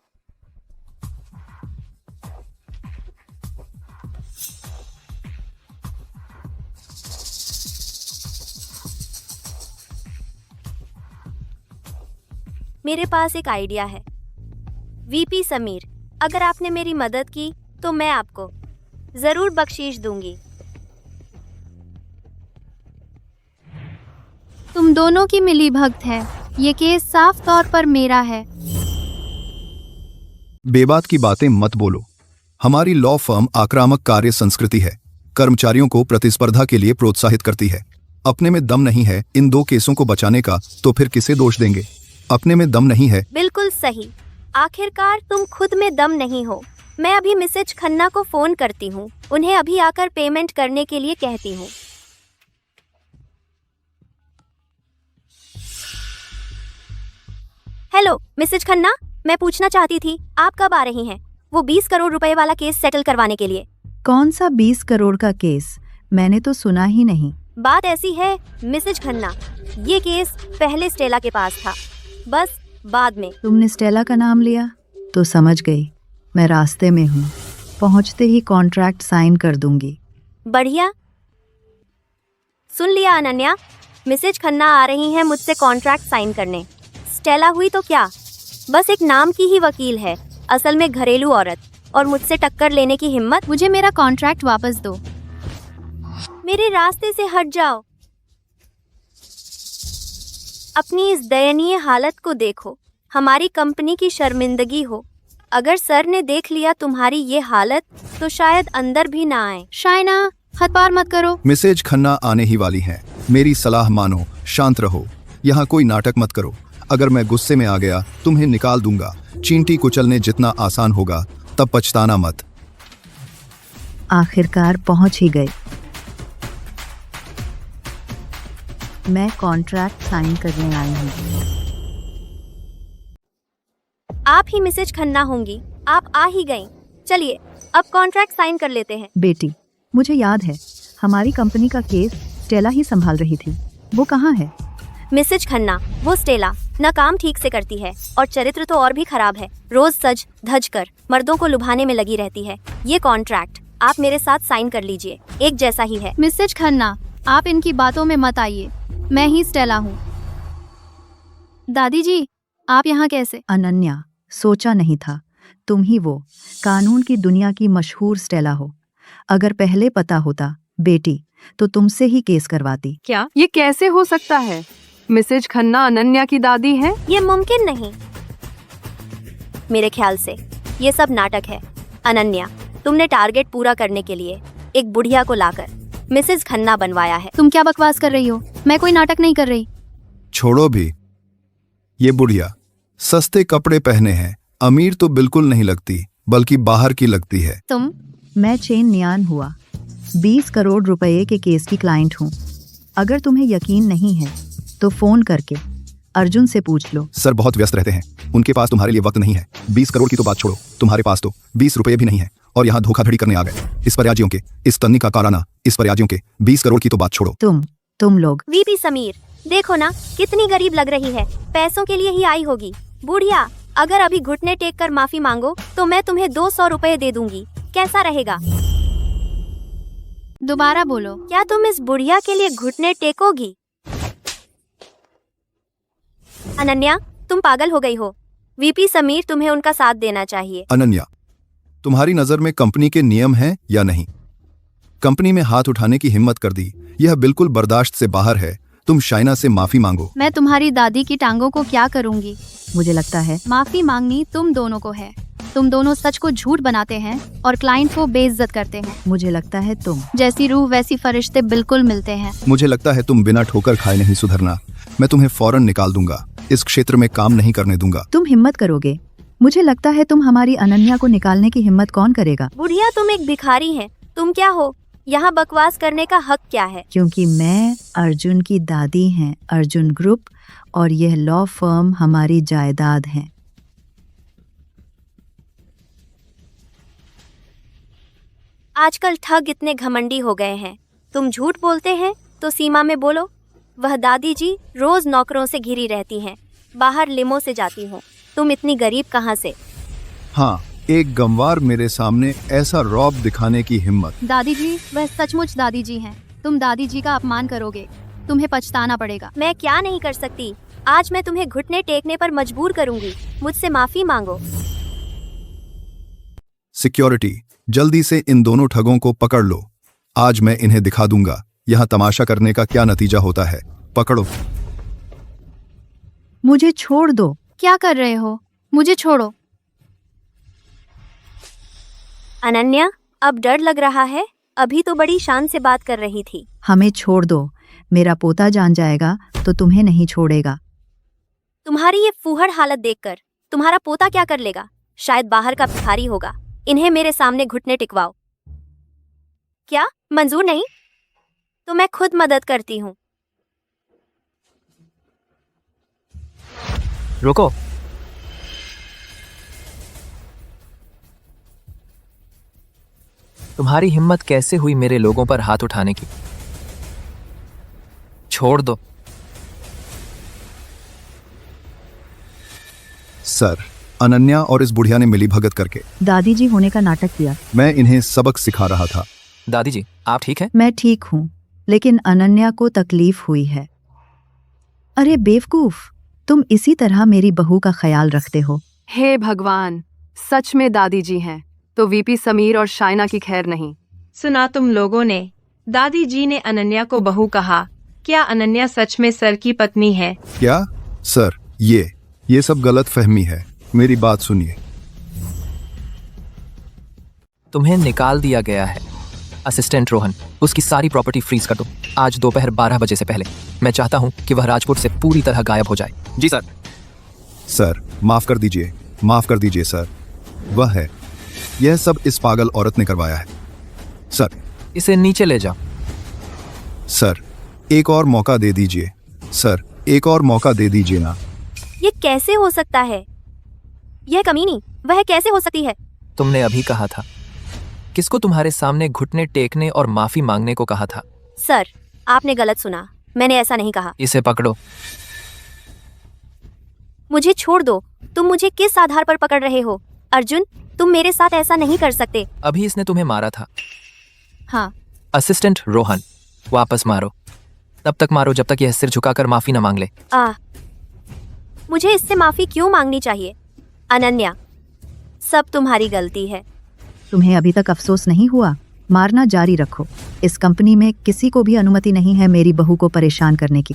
मेरे पास एक आइडिया है। वीपी समीर, अगर आपने मेरी मदद की तो मैं आपको जरूर बख्शीश दूंगी। तुम दोनों की मिली भगत है, ये केस साफ तौर पर मेरा है। बेबात की बातें मत बोलो। हमारी लॉ फर्म आक्रामक कार्य संस्कृति है, कर्मचारियों को प्रतिस्पर्धा के लिए प्रोत्साहित करती है। अपने में दम नहीं है इन 2 केसों को बचाने का, तो फिर किसे दोष देंगे? अपने में दम नहीं है। बिल्कुल सही, आखिरकार तुम खुद में दम नहीं हो। मैं अभी मिसेज खन्ना को फोन करती हूँ, उन्हें अभी आकर पेमेंट करने के लिए कहती हूँ। हेलो मिसेज खन्ना, मैं पूछना चाहती थी आप कब आ रही हैं वो 20 करोड़ रुपए वाला केस सेटल करवाने के लिए? कौन सा 20 करोड़ का केस? मैंने तो सुना ही नहीं। बात ऐसी है मिसेज खन्ना, ये केस पहले स्टेला के पास था, बस बाद में। तुमने स्टेला का नाम लिया तो समझ गई, मैं रास्ते में हूँ, पहुँचते ही कॉन्ट्रैक्ट साइन कर दूंगी। बढ़िया, सुन लिया अनन्या, मिसेज खन्ना आ रही हैं मुझसे कॉन्ट्रैक्ट साइन करने। स्टेला हुई तो क्या, बस एक नाम की ही वकील है, असल में घरेलू औरत, और मुझसे टक्कर लेने की हिम्मत। मुझे मेरा कॉन्ट्रैक्ट वापस दो। मेरे रास्ते से हट जाओ। अपनी इस दयनीय हालत को देखो, हमारी कंपनी की शर्मिंदगी हो। अगर सर ने देख लिया तुम्हारी ये हालत तो शायद अंदर भी ना आए। शाइना, हद पार मत करो। मिसेज खन्ना आने ही वाली हैं, मेरी सलाह मानो। शांत रहो, यहाँ कोई नाटक मत करो। अगर मैं गुस्से में आ गया तुम्हें निकाल दूंगा। चींटी कुचलने जितना आसान होगा, तब पछताना मत। आखिरकार पहुंच ही गए। मैं कॉन्ट्रैक्ट साइन करने आई हूँ। आप ही मिसेज खन्ना होंगी, आप आ ही गईं। चलिए अब कॉन्ट्रैक्ट साइन कर लेते हैं। बेटी, मुझे याद है हमारी कंपनी का केस स्टेला ही संभाल रही थी। वो कहाँ है? मिसेज खन्ना, वो स्टेला न काम ठीक से करती है और चरित्र तो और भी खराब है। रोज सज धज कर मर्दों को लुभाने में लगी रहती है। ये कॉन्ट्रैक्ट आप मेरे साथ साइन कर लीजिए, एक जैसा ही है। मिसेज खन्ना, आप इनकी बातों में मत आइए। मैं ही स्टेला हूँ। दादी जी, आप यहाँ कैसे? अनन्या, सोचा नहीं था तुम ही वो कानून की दुनिया की मशहूर स्टेला हो। अगर पहले पता होता बेटी तो तुमसे ही केस करवाती। क्या ये कैसे हो सकता है? मिसेज खन्ना अनन्या की दादी हैं? ये मुमकिन नहीं। मेरे ख्याल से ये सब नाटक है। अनन्या, तुमने टारगेट पूरा करने के लिए एक बुढ़िया को लाकर मिसेज खन्ना बनवाया है। तुम क्या बकवास कर रही हो? मैं कोई नाटक नहीं कर रही। छोड़ो भी, ये बुढ़िया सस्ते कपड़े पहने हैं, अमीर तो बिल्कुल नहीं लगती, बल्कि बाहर की लगती है। तुम? मैं चेन नियान हुआ 20 करोड़ रुपए के केस की क्लाइंट हूँ। अगर तुम्हें यकीन नहीं है तो फोन करके अर्जुन से पूछ लो। सर बहुत व्यस्त रहते हैं, उनके पास तुम्हारे लिए वक्त नहीं है। 20 करोड़ की तो बात छोड़ो, तुम्हारे पास तो 20 रुपए भी नहीं है और यहाँ धोखाधड़ी करने आ गए। इस पर्याजियों के, इस तन्नी का काराना, इस पर्याजियों के 20 करोड़ की तो बात छोड़ो। तुम लोग। वीपी समीर, देखो ना कितनी गरीब लग रही है। पैसों के लिए ही आई होगी। बुढ़िया, अगर अभी घुटने टेक कर माफी मांगो तो मैं तुम्हें 200 रुपए दे दूंगी। कैसा रहेगा? दोबारा बोलो। क्या तुम इस बुढ़िया के लिए घुटने टेकोगी? अनन्या, तुम पागल हो गई हो। वीपी समीर, तुम्हें उनका साथ देना चाहिए। अनन्या, तुम्हारी नजर में कंपनी के नियम हैं या नहीं? कंपनी में हाथ उठाने की हिम्मत कर दी, यह बिल्कुल बर्दाश्त से बाहर है। तुम शाइना से माफी मांगो। मैं तुम्हारी दादी की टांगों को क्या करूंगी? मुझे लगता है माफी मांगनी तुम दोनों को है। तुम दोनों सच को झूठ बनाते हैं और क्लाइंट को बेइज्जत करते हैं। मुझे लगता है तुम जैसी रूह वैसी फरिश्ते बिल्कुल मिलते हैं। मुझे लगता है तुम बिना ठोकर खाए नहीं सुधरना। मैं तुम्हें फौरन निकाल दूंगा, इस क्षेत्र में काम नहीं करने दूंगा। तुम हिम्मत करोगे? मुझे लगता है तुम हमारी अनन्या को निकालने की हिम्मत कौन करेगा? बुढ़िया, तुम एक भिखारी हैं। तुम क्या हो? यहाँ बकवास करने का हक क्या है? क्योंकि मैं अर्जुन की दादी हैं, अर्जुन ग्रुप, और यह लॉ फर्म हमारी जायदाद है। आजकल ठग इतने घमंडी हो गए हैं। तुम झूठ बोलते हैं तो सीमा में बोलो। वह दादी जी रोज नौकरों से घिरी रहती हैं, बाहर लिमो से जाती हूँ। तुम इतनी गरीब कहाँ से? हाँ, एक गंवार मेरे सामने ऐसा रौब दिखाने की हिम्मत। दादी जी, वह सचमुच दादी जी हैं। तुम दादी जी का अपमान करोगे, तुम्हें पछताना पड़ेगा। मैं क्या नहीं कर सकती? आज मैं तुम्हें घुटने टेकने पर मजबूर करूंगी। मुझसे माफी मांगो। सिक्योरिटी, जल्दी से इन दोनों ठगों को पकड़ लो। आज मैं इन्हें दिखा दूंगा यहाँ तमाशा करने का क्या नतीजा होता है। पकड़ो। मुझे छोड़ दो। क्या कर रहे हो? मुझे छोड़ो। अनन्या, अब डर लग रहा है? अभी तो बड़ी शान से बात कर रही थी। हमें छोड़ दो, मेरा पोता जान जाएगा तो तुम्हें नहीं छोड़ेगा। तुम्हारी ये फूहड़ हालत देखकर तुम्हारा पोता क्या कर लेगा? शायद बाहर का भिखारी होगा। इन्हें मेरे सामने घुटने टिकवाओ। क्या मंजूर नहीं? तो मैं खुद मदद करती हूँ। रुको। तुम्हारी हिम्मत कैसे हुई मेरे लोगों पर हाथ उठाने की? छोड़ दो। सर, अनन्या और इस बुढ़िया ने मिली भगत करके दादी जी होने का नाटक किया। मैं इन्हें सबक सिखा रहा था। दादी जी, आप ठीक हैं? मैं ठीक हूँ, लेकिन अनन्या को तकलीफ हुई है। अरे बेवकूफ, तुम इसी तरह मेरी बहू का ख्याल रखते हो। हे भगवान, सच में दादी जी हैं तो वीपी समीर और शाइना की खैर नहीं। सुना तुम लोगों ने? दादी जी ने अनन्या को बहू कहा। क्या अनन्या सच में सर की पत्नी है? क्या सर, ये सब गलत फहमी है। मेरी बात सुनिए। तुम्हें निकाल दिया गया है। असिस्टेंट रोहन, उसकी सारी प्रॉपर्टी फ्रीज कर दो आज दोपहर 12 बजे से पहले। मैं चाहता हूँ कि वह राजपुर से पूरी तरह गायब हो जाए। जी सर। सर माफ कर दीजिए सर। वह है, यह सब इस पागल औरत ने करवाया है। सर इसे नीचे ले जाओ। सर एक और मौका दे दीजिए सर, एक और मौका दे दीजिए ना। ये कैसे हो सकता है? यह कमीनी वह कैसे हो सकती है? तुमने अभी कहा था। किसको तुम्हारे सामने घुटने टेकने और माफी मांगने को कहा था? सर, आपने गलत सुना, मैंने ऐसा नहीं कहा। इसे पकड़ो। मुझे छोड़ दो। तुम मुझे किस आधार पर पकड़ रहे हो? अर्जुन, तुम मेरे साथ ऐसा नहीं कर सकते। अभी इसने तुम्हें मारा था। हाँ। असिस्टेंट रोहन, वापस मारो। तब तक मारो जब तक यह सिर झुकाकर माफी न मांग ले। मुझे इससे माफी क्यों मांगनी चाहिए? अनन्या, सब तुम्हारी गलती है। तुम्हें अभी तक अफसोस नहीं हुआ? मारना जारी रखो। इस कंपनी में किसी को भी अनुमति नहीं है मेरी बहू को परेशान करने की।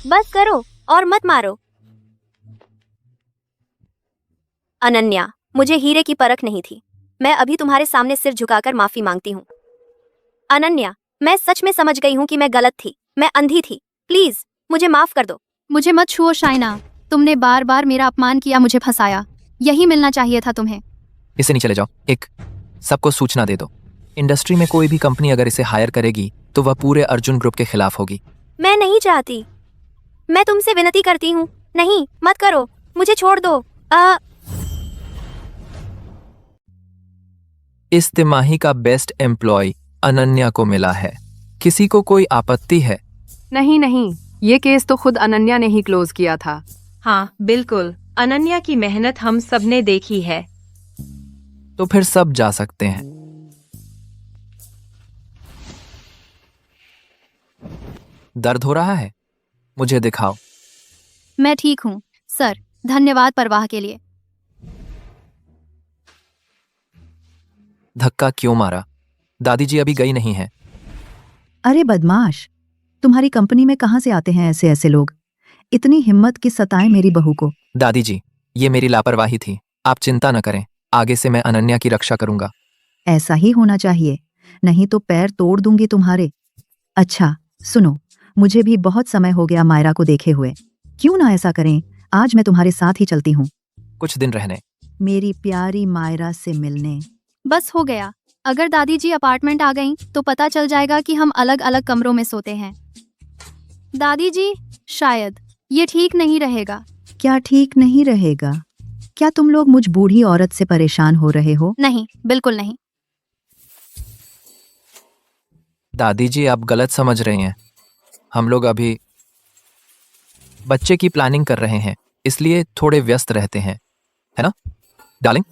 बस करो और मत मारो। अनन्या, मुझे हीरे की परख नहीं थी। मैं अभी तुम्हारे सामने सिर झुकाकर माफी मांगती हूँ। अनन्या, मैं सच में समझ गई हूँ कि मैं गलत थी, मैं अंधी थी। प्लीज मुझे माफ कर दो। मुझे मत छुओ शाइना, तुमने बार बार मेरा अपमान किया, मुझे फंसाया। यही मिलना चाहिए था तुम्हें। इसे नीचे ले जाओ। एक, सबको सूचना दे दो। इंडस्ट्री में कोई भी कंपनी अगर इसे हायर करेगी तो वह पूरे अर्जुन ग्रुप के खिलाफ होगी। मैं नहीं चाहती। मैं तुमसे विनती करती हूँ, नहीं, मत करो, मुझे छोड़ दो। इस तिमाही का बेस्ट एम्प्लॉय अनन्या को मिला है। किसी को कोई आपत्ति है? नहीं, ये केस तो खुद अनन्या ने ही क्लोज किया था। हाँ बिल्कुल, अनन्या की मेहनत हम सबने देखी है। तो फिर सब जा सकते हैं। दर्द हो रहा है? मुझे दिखाओ। मैं ठीक हूँ सर, धन्यवाद परवाह के लिए। धक्का क्यों मारा? दादी जी अभी गई नहीं है। अरे बदमाश, तुम्हारी कंपनी में कहाँ से आते हैं ऐसे ऐसे लोग? इतनी हिम्मत की सताएं मेरी बहू को। दादी जी, ये मेरी लापरवाही थी, आप चिंता न करें। आगे से मैं अनन्या की रक्षा करूंगा। ऐसा ही होना चाहिए, नहीं तो पैर तोड़ दूंगी तुम्हारे। अच्छा सुनो, मुझे भी बहुत समय हो गया मायरा को देखे हुए। क्यों ना ऐसा करें, आज मैं तुम्हारे साथ ही चलती हूँ कुछ दिन रहने। मेरी प्यारी मायरा से मिलने। बस हो गया। अगर दादी जी अपार्टमेंट आ गईं तो पता चल जाएगा कि हम अलग अलग कमरों में सोते हैं। दादी जी, शायद ये ठीक नहीं रहेगा। क्या ठीक नहीं रहेगा? क्या तुम लोग मुझ बूढ़ी औरत से परेशान हो रहे हो? नहीं, बिल्कुल नहीं। दादी जी, आप गलत समझ रहे हैं। हम लोग अभी बच्चे की प्लानिंग कर रहे हैं, इसलिए थोड़े व्यस्त रहते हैं, है ना डार्लिंग?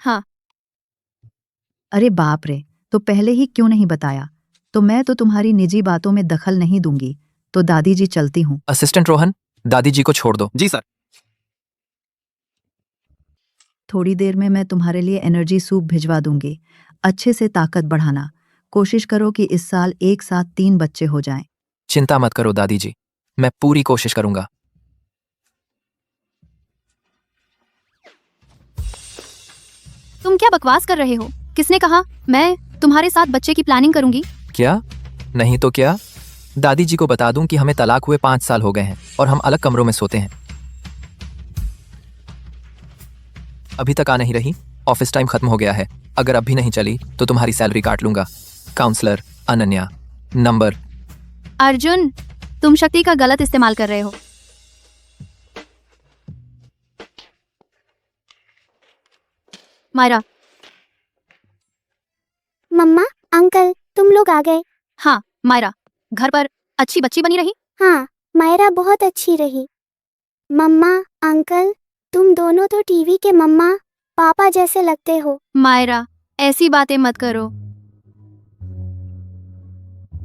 हाँ। अरे बाप रे, तो पहले ही क्यों नहीं बताया? तो मैं तो तुम्हारी निजी बातों में दखल नहीं दूंगी। तो दादी जी चलती हूँ। असिस्टेंट रोहन, दादी जी को छोड़ दो। जी सर। थोड़ी देर में मैं तुम्हारे लिए एनर्जी सूप भिजवा दूंगी। अच्छे से ताकत बढ़ाना। कोशिश करो कि इस साल एक साथ 3 बच्चे हो जाएं। चिंता मत करो दादी जी, मैं पूरी कोशिश करूंगा। तुम क्या बकवास कर रहे हो? किसने कहा मैं तुम्हारे साथ बच्चे की प्लानिंग करूंगी? क्या? नहीं तो क्या? दादी जी को बता दूं कि हमें तलाक हुए 5 साल हो गए हैं और हम अलग कमरों में सोते हैं। अभी तक आ नहीं रही? ऑफिस टाइम खत्म हो गया है। अगर अब भी नहीं चली तो तुम्हारी सैलरी काट लूंगा। Counsellor Ananya, number. अर्जुन, तुम शक्ति का गलत इस्तेमाल कर रहे हो। मायरा। मम्मा, अंकल, तुम लोग आ गए। हाँ मायरा, घर पर अच्छी बच्ची बनी रही? हाँ, मायरा बहुत अच्छी रही। मम्मा, अंकल, तुम दोनों तो टीवी के मम्मा पापा जैसे लगते हो। मायरा, ऐसी बातें मत करो।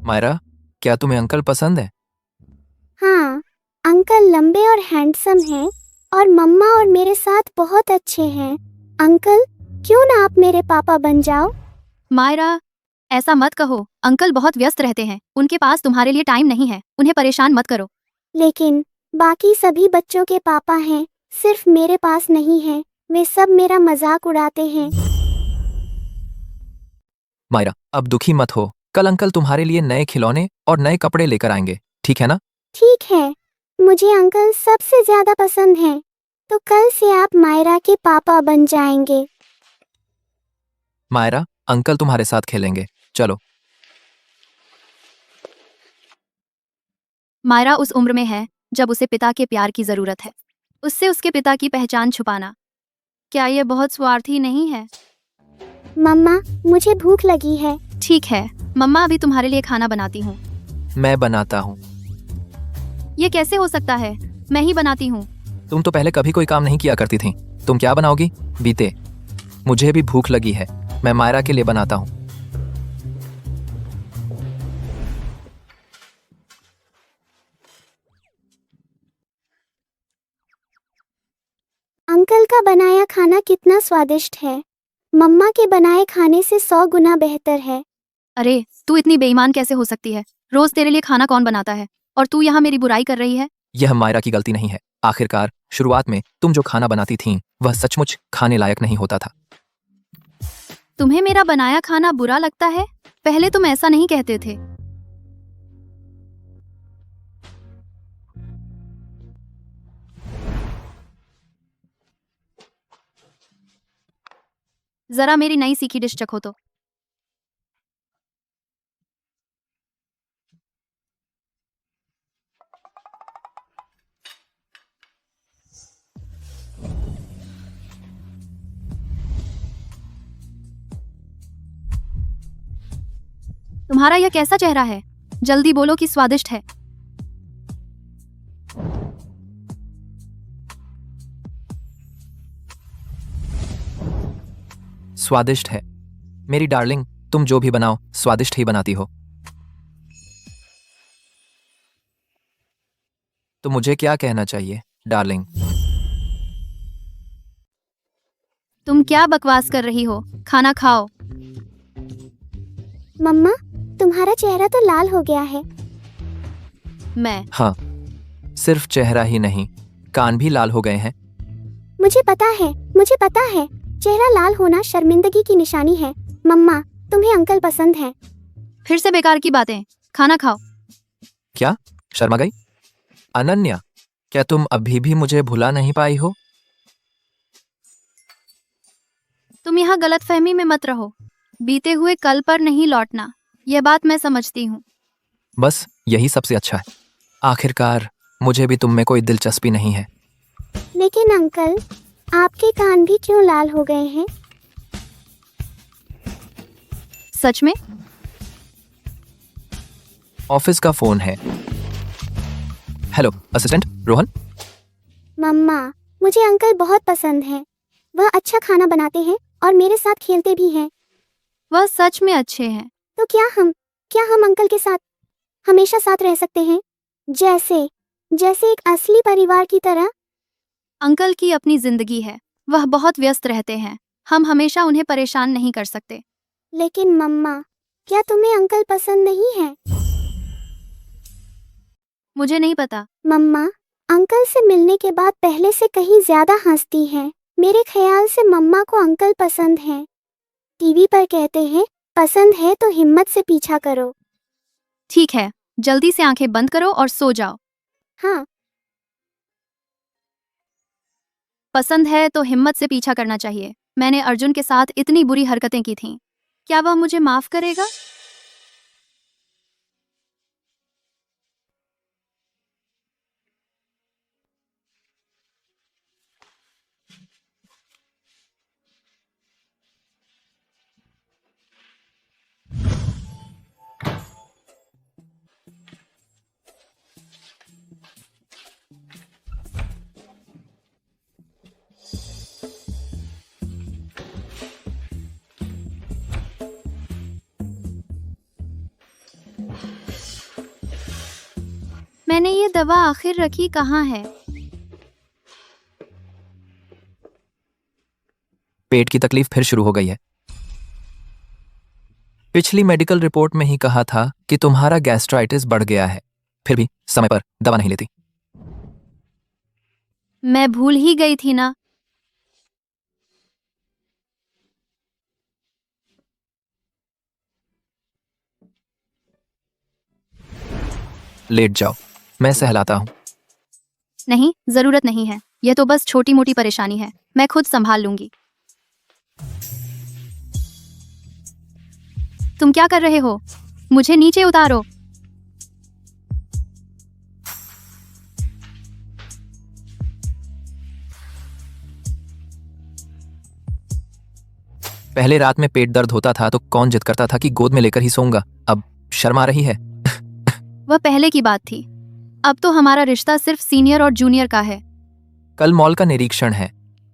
मायरा, क्या तुम्हें अंकल पसंद है? हाँ, अंकल लंबे और हैंडसम हैं और मम्मा और मेरे साथ बहुत अच्छे हैं। अंकल, क्यों ना आप मेरे पापा बन जाओ? मायरा, ऐसा मत कहो। अंकल बहुत व्यस्त रहते हैं, उनके पास तुम्हारे लिए टाइम नहीं है। उन्हें परेशान मत करो। लेकिन बाकी सभी बच्चों के पापा हैं, सिर्फ मेरे पास नहीं है। वे सब मेरा मजाक उड़ाते हैं। मायरा, अब दुखी मत हो। कल अंकल तुम्हारे लिए नए खिलौने और नए कपड़े लेकर आएंगे, ठीक है ना? ठीक है, मुझे अंकल सबसे ज्यादा पसंद हैं। तो कल से आप मायरा के पापा बन जाएंगे। मायरा, अंकल तुम्हारे साथ खेलेंगे, चलो। मायरा उस उम्र में है जब उसे पिता के प्यार की जरूरत है। उससे उसके पिता की पहचान छुपाना, क्या ये बहुत स्वार्थी नहीं है? मम्मा, मुझे भूख लगी है। ठीक है, मम्मा अभी तुम्हारे लिए खाना बनाती हूँ। मैं बनाता हूँ। ये कैसे हो सकता है? मैं ही बनाती हूँ। तुम तो पहले कभी कोई काम नहीं किया करती थी। तुम क्या बनाओगी? बीते। मुझे भी भूख लगी है, मैं मायरा के लिए बनाता हूँ। अंकल का बनाया खाना कितना स्वादिष्ट है। मम्मा के बनाए खाने से 100 गुना बेहतर है। अरे, तू इतनी बेईमान कैसे हो सकती है? रोज तेरे लिए खाना कौन बनाता है और तू यहाँ मेरी बुराई कर रही है? यह मायरा की गलती नहीं है। आखिरकार शुरुआत में तुम जो खाना बनाती थीं, वह सचमुच खाने लायक नहीं होता था। तुम्हें मेरा बनाया खाना बुरा लगता है? पहले तुम ऐसा नहीं कहते थे। जरा मेरी नई सीखी डिश चखो तो। तुम्हारा यह कैसा चेहरा है? जल्दी बोलो कि स्वादिष्ट है। स्वादिष्ट है मेरी डार्लिंग, तुम जो भी बनाओ स्वादिष्ट ही बनाती हो। तो मुझे क्या कहना चाहिए डार्लिंग? तुम क्या बकवास कर रही हो? खाना खाओ। मम्मा, तुम्हारा चेहरा तो लाल हो गया है। हाँ, सिर्फ चेहरा ही नहीं, कान भी लाल हो गए हैं। मुझे पता है, चेहरा लाल होना शर्मिंदगी की निशानी है। मम्मा, तुम्हें अंकल पसंद है। फिर से बेकार की बातें, खाना खाओ। क्या शर्मा गई? अनन्या, क्या तुम अभी भी मुझे भुला नहीं पाई हो? तुम यहाँ गलतफहमी में मत रहो। बीते हुए कल पर नहीं लौटना, यह बात मैं समझती हूँ। बस यही सबसे अच्छा है। आखिरकार मुझे भी तुम में कोई दिलचस्पी नहीं है। लेकिन अंकल, आपके कान भी क्यों लाल हो गए हैं? सच में? ऑफिस का फोन है। Hello assistant Rohan. मम्मा, मुझे अंकल बहुत पसंद है। वह अच्छा खाना बनाते हैं और मेरे साथ खेलते भी हैं। वह सच में अच्छे हैं। तो क्या हम अंकल के साथ हमेशा साथ रह सकते हैं, जैसे एक असली परिवार की तरह? अंकल की अपनी जिंदगी है, वह बहुत व्यस्त रहते हैं। हम हमेशा उन्हें परेशान नहीं कर सकते। लेकिन मम्मा, क्या तुम्हें अंकल पसंद नहीं है? मुझे नहीं पता। मम्मा, अंकल से मिलने के बाद पहले से कहीं ज्यादा हंसती हैं। मेरे ख्याल से मम्मा को अंकल पसंद हैं। टीवी पर कहते हैं, पसंद है तो हिम्मत से पीछा करो। ठीक है, जल्दी से आंखें बंद करो और सो जाओ। हाँ। पसंद है तो हिम्मत से पीछा करना चाहिए। मैंने अर्जुन के साथ इतनी बुरी हरकतें की थीं। क्या वह मुझे माफ करेगा? मैंने ये दवा आखिर रखी कहाँ है? पेट की तकलीफ फिर शुरू हो गई है। पिछली मेडिकल रिपोर्ट में ही कहा था कि तुम्हारा गैस्ट्राइटिस बढ़ गया है, फिर भी समय पर दवा नहीं लेती। मैं भूल ही गई थी ना। लेट जाओ, मैं सहलाता हूँ। नहीं, जरूरत नहीं है। यह तो बस छोटी मोटी परेशानी है, मैं खुद संभाल लूंगी। तुम क्या कर रहे हो? मुझे नीचे उतारो। पहले रात में पेट दर्द होता था तो कौन जिद करता था कि गोद में लेकर ही सोऊंगा। अब शर्म आ रही है। वह पहले की बात थी। अब तो हमारा रिश्ता सिर्फ सीनियर और जूनियर का है। कल मॉल का निरीक्षण है,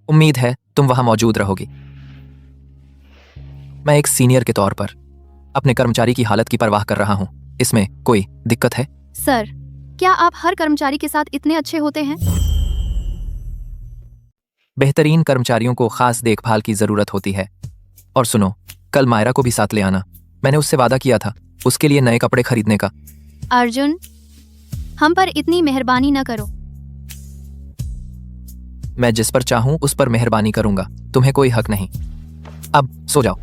उम्मीद है तुम वहां मौजूद रहोगी। मैं एक सीनियर के तौर पर अपने कर्मचारी की हालत की परवाह कर रहा हूं। इसमें कोई दिक्कत है? सर, क्या आप हर कर्मचारी के साथ इतने अच्छे होते हैं? बेहतरीन कर्मचारियों को खास देखभाल की जरूरत होती है। और सुनो, कल मायरा को भी साथ ले आना। मैंने उससे वादा किया था उसके लिए नए कपड़े खरीदने का। अर्जुन, हम पर इतनी मेहरबानी न करो। मैं जिस पर चाहूं उस पर मेहरबानी करूंगा, तुम्हें कोई हक नहीं। अब सो जाओ।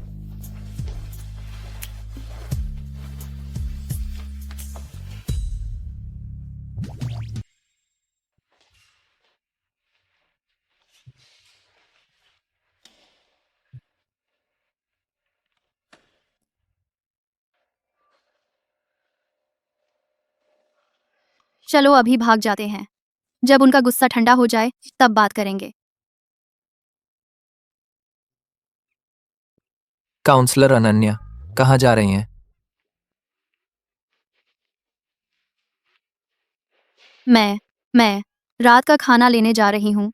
चलो अभी भाग जाते हैं। जब उनका गुस्सा ठंडा हो जाए तब बात करेंगे। काउंसलर अनन्या कहाँ जा रही हैं? मैं रात का खाना लेने जा रही हूँ।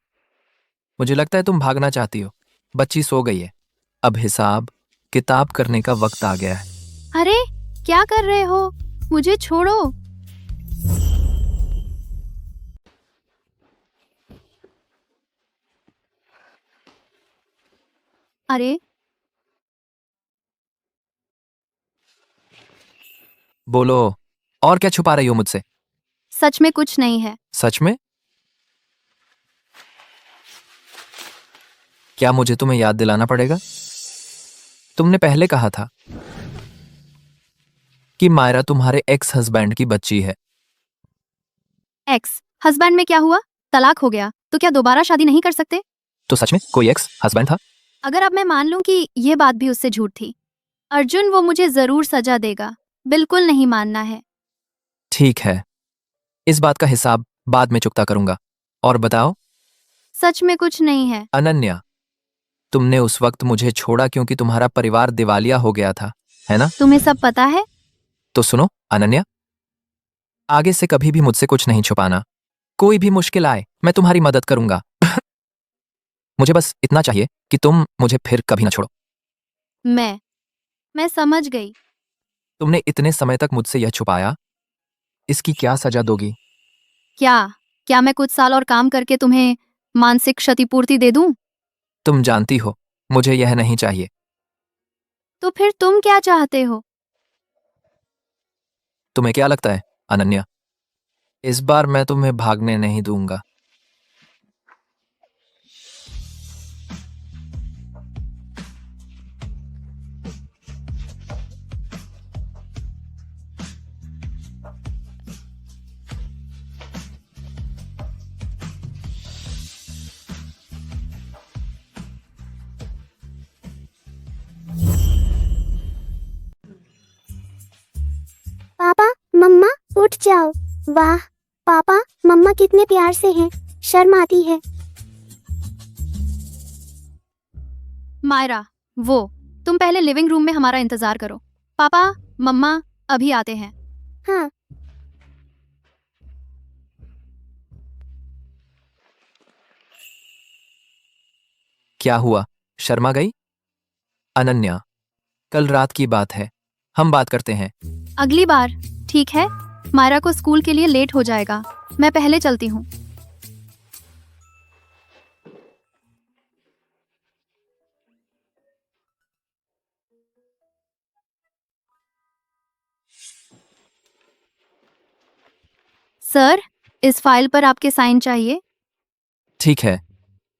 मुझे लगता है तुम भागना चाहती हो। बच्ची सो गई है, अब हिसाब किताब करने का वक्त आ गया है। अरे, क्या कर रहे हो? मुझे छोड़ो। अरे, बोलो, और क्या छुपा रही हो मुझसे? सच में कुछ नहीं है। सच में? क्या मुझे तुम्हें याद दिलाना पड़ेगा? तुमने पहले कहा था कि मायरा तुम्हारे एक्स हस्बैंड की बच्ची है। एक्स हस्बैंड में क्या हुआ? तलाक हो गया तो क्या दोबारा शादी नहीं कर सकते? तो सच में कोई एक्स हस्बैंड था? अगर अब मैं मान लूं कि यह बात भी उससे झूठ थी, अर्जुन, वो मुझे जरूर सजा देगा। बिल्कुल नहीं मानना है। ठीक है, इस बात का हिसाब बाद में चुकता करूंगा। और बताओ। सच में कुछ नहीं है। अनन्या, तुमने उस वक्त मुझे छोड़ा क्योंकि तुम्हारा परिवार दिवालिया हो गया था, है ना? तुम्हें सब पता है। तो सुनो अनन्या, आगे से कभी भी मुझसे कुछ नहीं छुपाना। कोई भी मुश्किल आए मैं तुम्हारी मदद करूंगा। मुझे बस इतना चाहिए कि तुम मुझे फिर कभी ना छोड़ो। मैं समझ गई। तुमने इतने समय तक मुझसे यह छुपाया, इसकी क्या सजा दोगी? क्या मैं कुछ साल और काम करके तुम्हें मानसिक क्षतिपूर्ति दे दूं? तुम जानती हो मुझे यह नहीं चाहिए। तो फिर तुम क्या चाहते हो? तुम्हें क्या लगता है अनन्या, इस बार मैं तुम्हें भागने नहीं दूंगा। पापा, मम्मा, उठ जाओ। वाह, पापा, मम्मा कितने प्यार से हैं। शर्म आती है। मायरा, वो तुम पहले लिविंग रूम में हमारा इंतजार करो। पापा, मम्मा अभी आते हैं। हाँ। क्या हुआ, शर्मा गई? अनन्या, कल रात की बात है, हम बात करते हैं। अगली बार, ठीक है? मायरा को स्कूल के लिए लेट हो जाएगा। मैं पहले चलती हूँ। सर, इस फाइल पर आपके साइन चाहिए। ठीक है,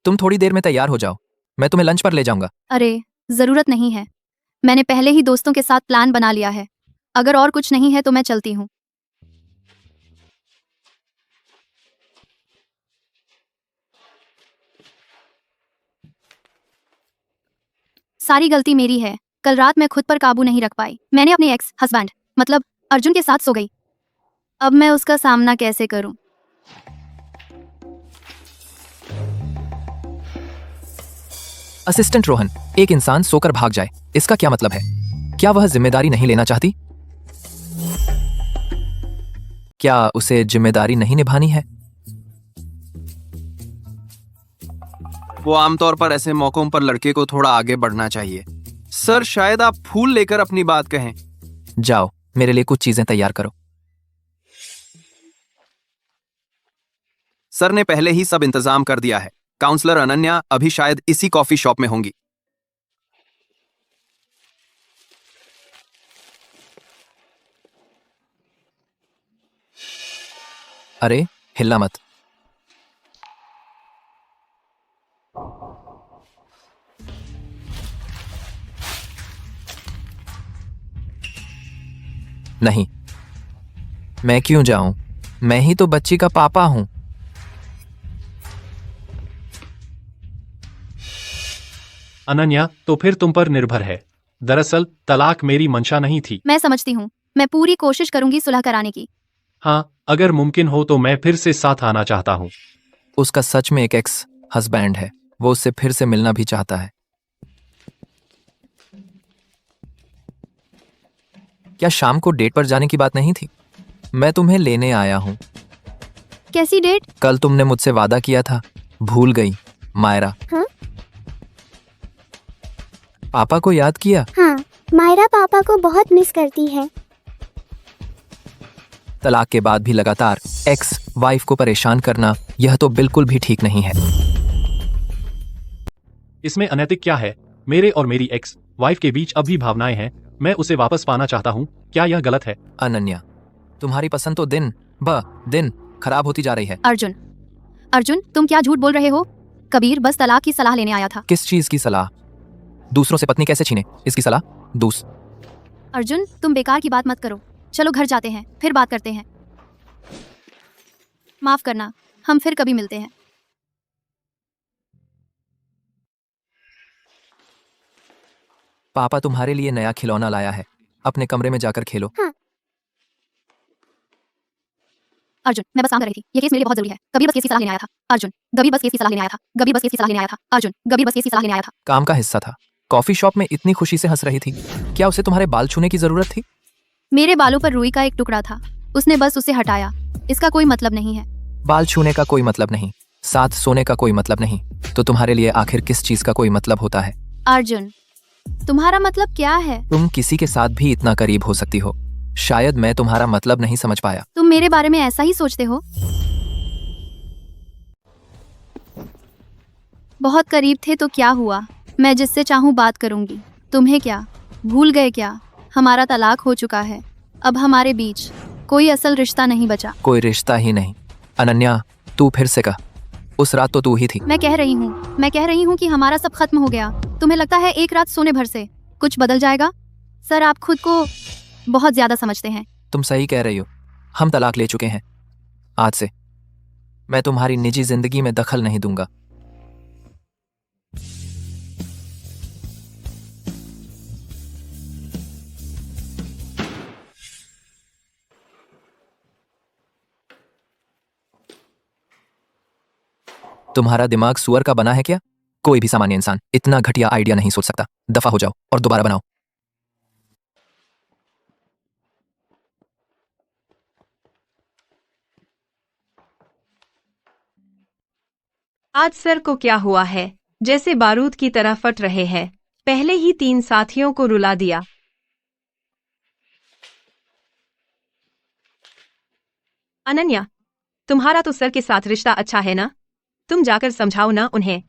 तुम थोड़ी देर में तैयार हो जाओ, मैं तुम्हें लंच पर ले जाऊंगा। अरे जरूरत नहीं है, मैंने पहले ही दोस्तों के साथ प्लान बना लिया है। अगर और कुछ नहीं है तो मैं चलती हूँ। सारी गलती मेरी है। कल रात मैं खुद पर काबू नहीं रख पाई। मैंने अपने एक्स हस्बैंड मतलब अर्जुन के साथ सो गई। अब मैं उसका सामना कैसे करूं? असिस्टेंट रोहन, एक इंसान सोकर भाग जाए, इसका क्या मतलब है? क्या वह जिम्मेदारी नहीं लेना चाहती? क्या उसे जिम्मेदारी नहीं निभानी है? वो आमतौर पर ऐसे मौकों पर लड़के को थोड़ा आगे बढ़ना चाहिए। सर, शायद आप फूल लेकर अपनी बात कहें। जाओ, मेरे लिए कुछ चीजें तैयार करो। सर ने पहले ही सब इंतजाम कर दिया है। काउंसलर अनन्या अभी शायद इसी कॉफी शॉप में होंगी। अरे हिल्ला मत। नहीं, मैं क्यों जाऊं? मैं ही तो बच्ची का पापा हूं। अनन्या, तो फिर तुम पर निर्भर है। दरअसल तलाक मेरी मंशा नहीं थी। मैं समझती हूँ, मैं पूरी कोशिश करूंगी सुलह कराने की। हाँ, अगर मुमकिन हो तो मैं फिर से साथ आना चाहता हूँ। उसका सच में एक एक्स हस्बैंड है, वो उससे फिर से मिलना भी चाहता है। क्या शाम को डेट पर जाने की बात नहीं थी? मैं तुम्हें लेने आया हूँ। कैसी डेट? कल तुमने मुझसे वादा किया था, भूल गई मायरा? हाँ? पापा को याद किया? हाँ, मायरा पापा को बहुत मिस करती है। तलाक के बाद भी लगातार एक्स वाइफ को परेशान करना, यह तो बिल्कुल भी ठीक नहीं है। इसमें अनैतिक क्या है? मेरे और मेरी एक्स वाइफ के बीच अब भी भावनाएं हैं। मैं उसे वापस पाना चाहता हूँ। क्या यह गलत है? अनन्या, तुम्हारी पसंद तो दिन ब दिन खराब होती जा रही है। अर्जुन, तुम क्या झूठ बोल रहे हो? कबीर बस तलाक की सलाह लेने आया था। किस चीज की सलाह? दूसरों से पत्नी कैसे छीने, इसकी सलाह? अर्जुन, तुम बेकार की बात मत करो। चलो घर जाते हैं, फिर बात करते हैं। माफ करना, हम फिर कभी मिलते हैं। पापा तुम्हारे लिए नया खिलौना लाया है, अपने कमरे में जाकर खेलो। हाँ। अर्जुन, मैं बस काम कर रही थी। ये केस मेरे लिए बहुत जरूरी है। कबीर बस केस की सलाह लेने आया था। अर्जुन, कबीर बस केस की सलाह लेने आया था। कबीर बस केस की सलाह लेने आया था। अर्जुन, कबीर बस केस की सलाह लेने आया था। काम का हिस्सा था। कॉफी शॉप में इतनी खुशी से हंस रही थी, क्या उसे तुम्हारे बाल छूने की जरूरत थी? मेरे बालों पर रुई का एक टुकड़ा था, उसने बस उसे हटाया। इसका कोई मतलब नहीं है। बाल छूने का कोई मतलब नहीं, साथ सोने का कोई मतलब नहीं, तो तुम्हारे लिए आखिर किस चीज का कोई मतलब होता है? अर्जुन, तुम्हारा मतलब क्या है? तुम किसी के साथ भी इतना करीब हो सकती हो। शायद मैं तुम्हारा मतलब नहीं समझ पाया। तुम मेरे बारे में ऐसा ही सोचते हो? बहुत करीब थे तो क्या हुआ? मैं जिससे चाहूँ बात करूंगी। तुम्हें क्या भूल गए क्या? हमारा तलाक हो चुका है। अब हमारे बीच कोई असल रिश्ता नहीं बचा। कोई रिश्ता ही नहीं। अनन्या, तू फिर से कह, उस रात तो तू ही थी। मैं कह रही हूँ कि हमारा सब खत्म हो गया। तुम्हें लगता है एक रात सोने भर से कुछ बदल जाएगा? सर, आप खुद को बहुत ज्यादा समझते हैं। तुम सही कह रही हो, हम तलाक ले चुके हैं। आज से मैं तुम्हारी निजी जिंदगी में दखल नहीं दूंगा। तुम्हारा दिमाग सुअर का बना है क्या? कोई भी सामान्य इंसान इतना घटिया आइडिया नहीं सोच सकता। दफा हो जाओ और दोबारा बनाओ। आज सर को क्या हुआ है? जैसे बारूद की तरह फट रहे हैं। पहले ही 3 साथियों को रुला दिया। अनन्या, तुम्हारा तो सर के साथ रिश्ता अच्छा है ना? तुम जाकर समझाओ ना उन्हें।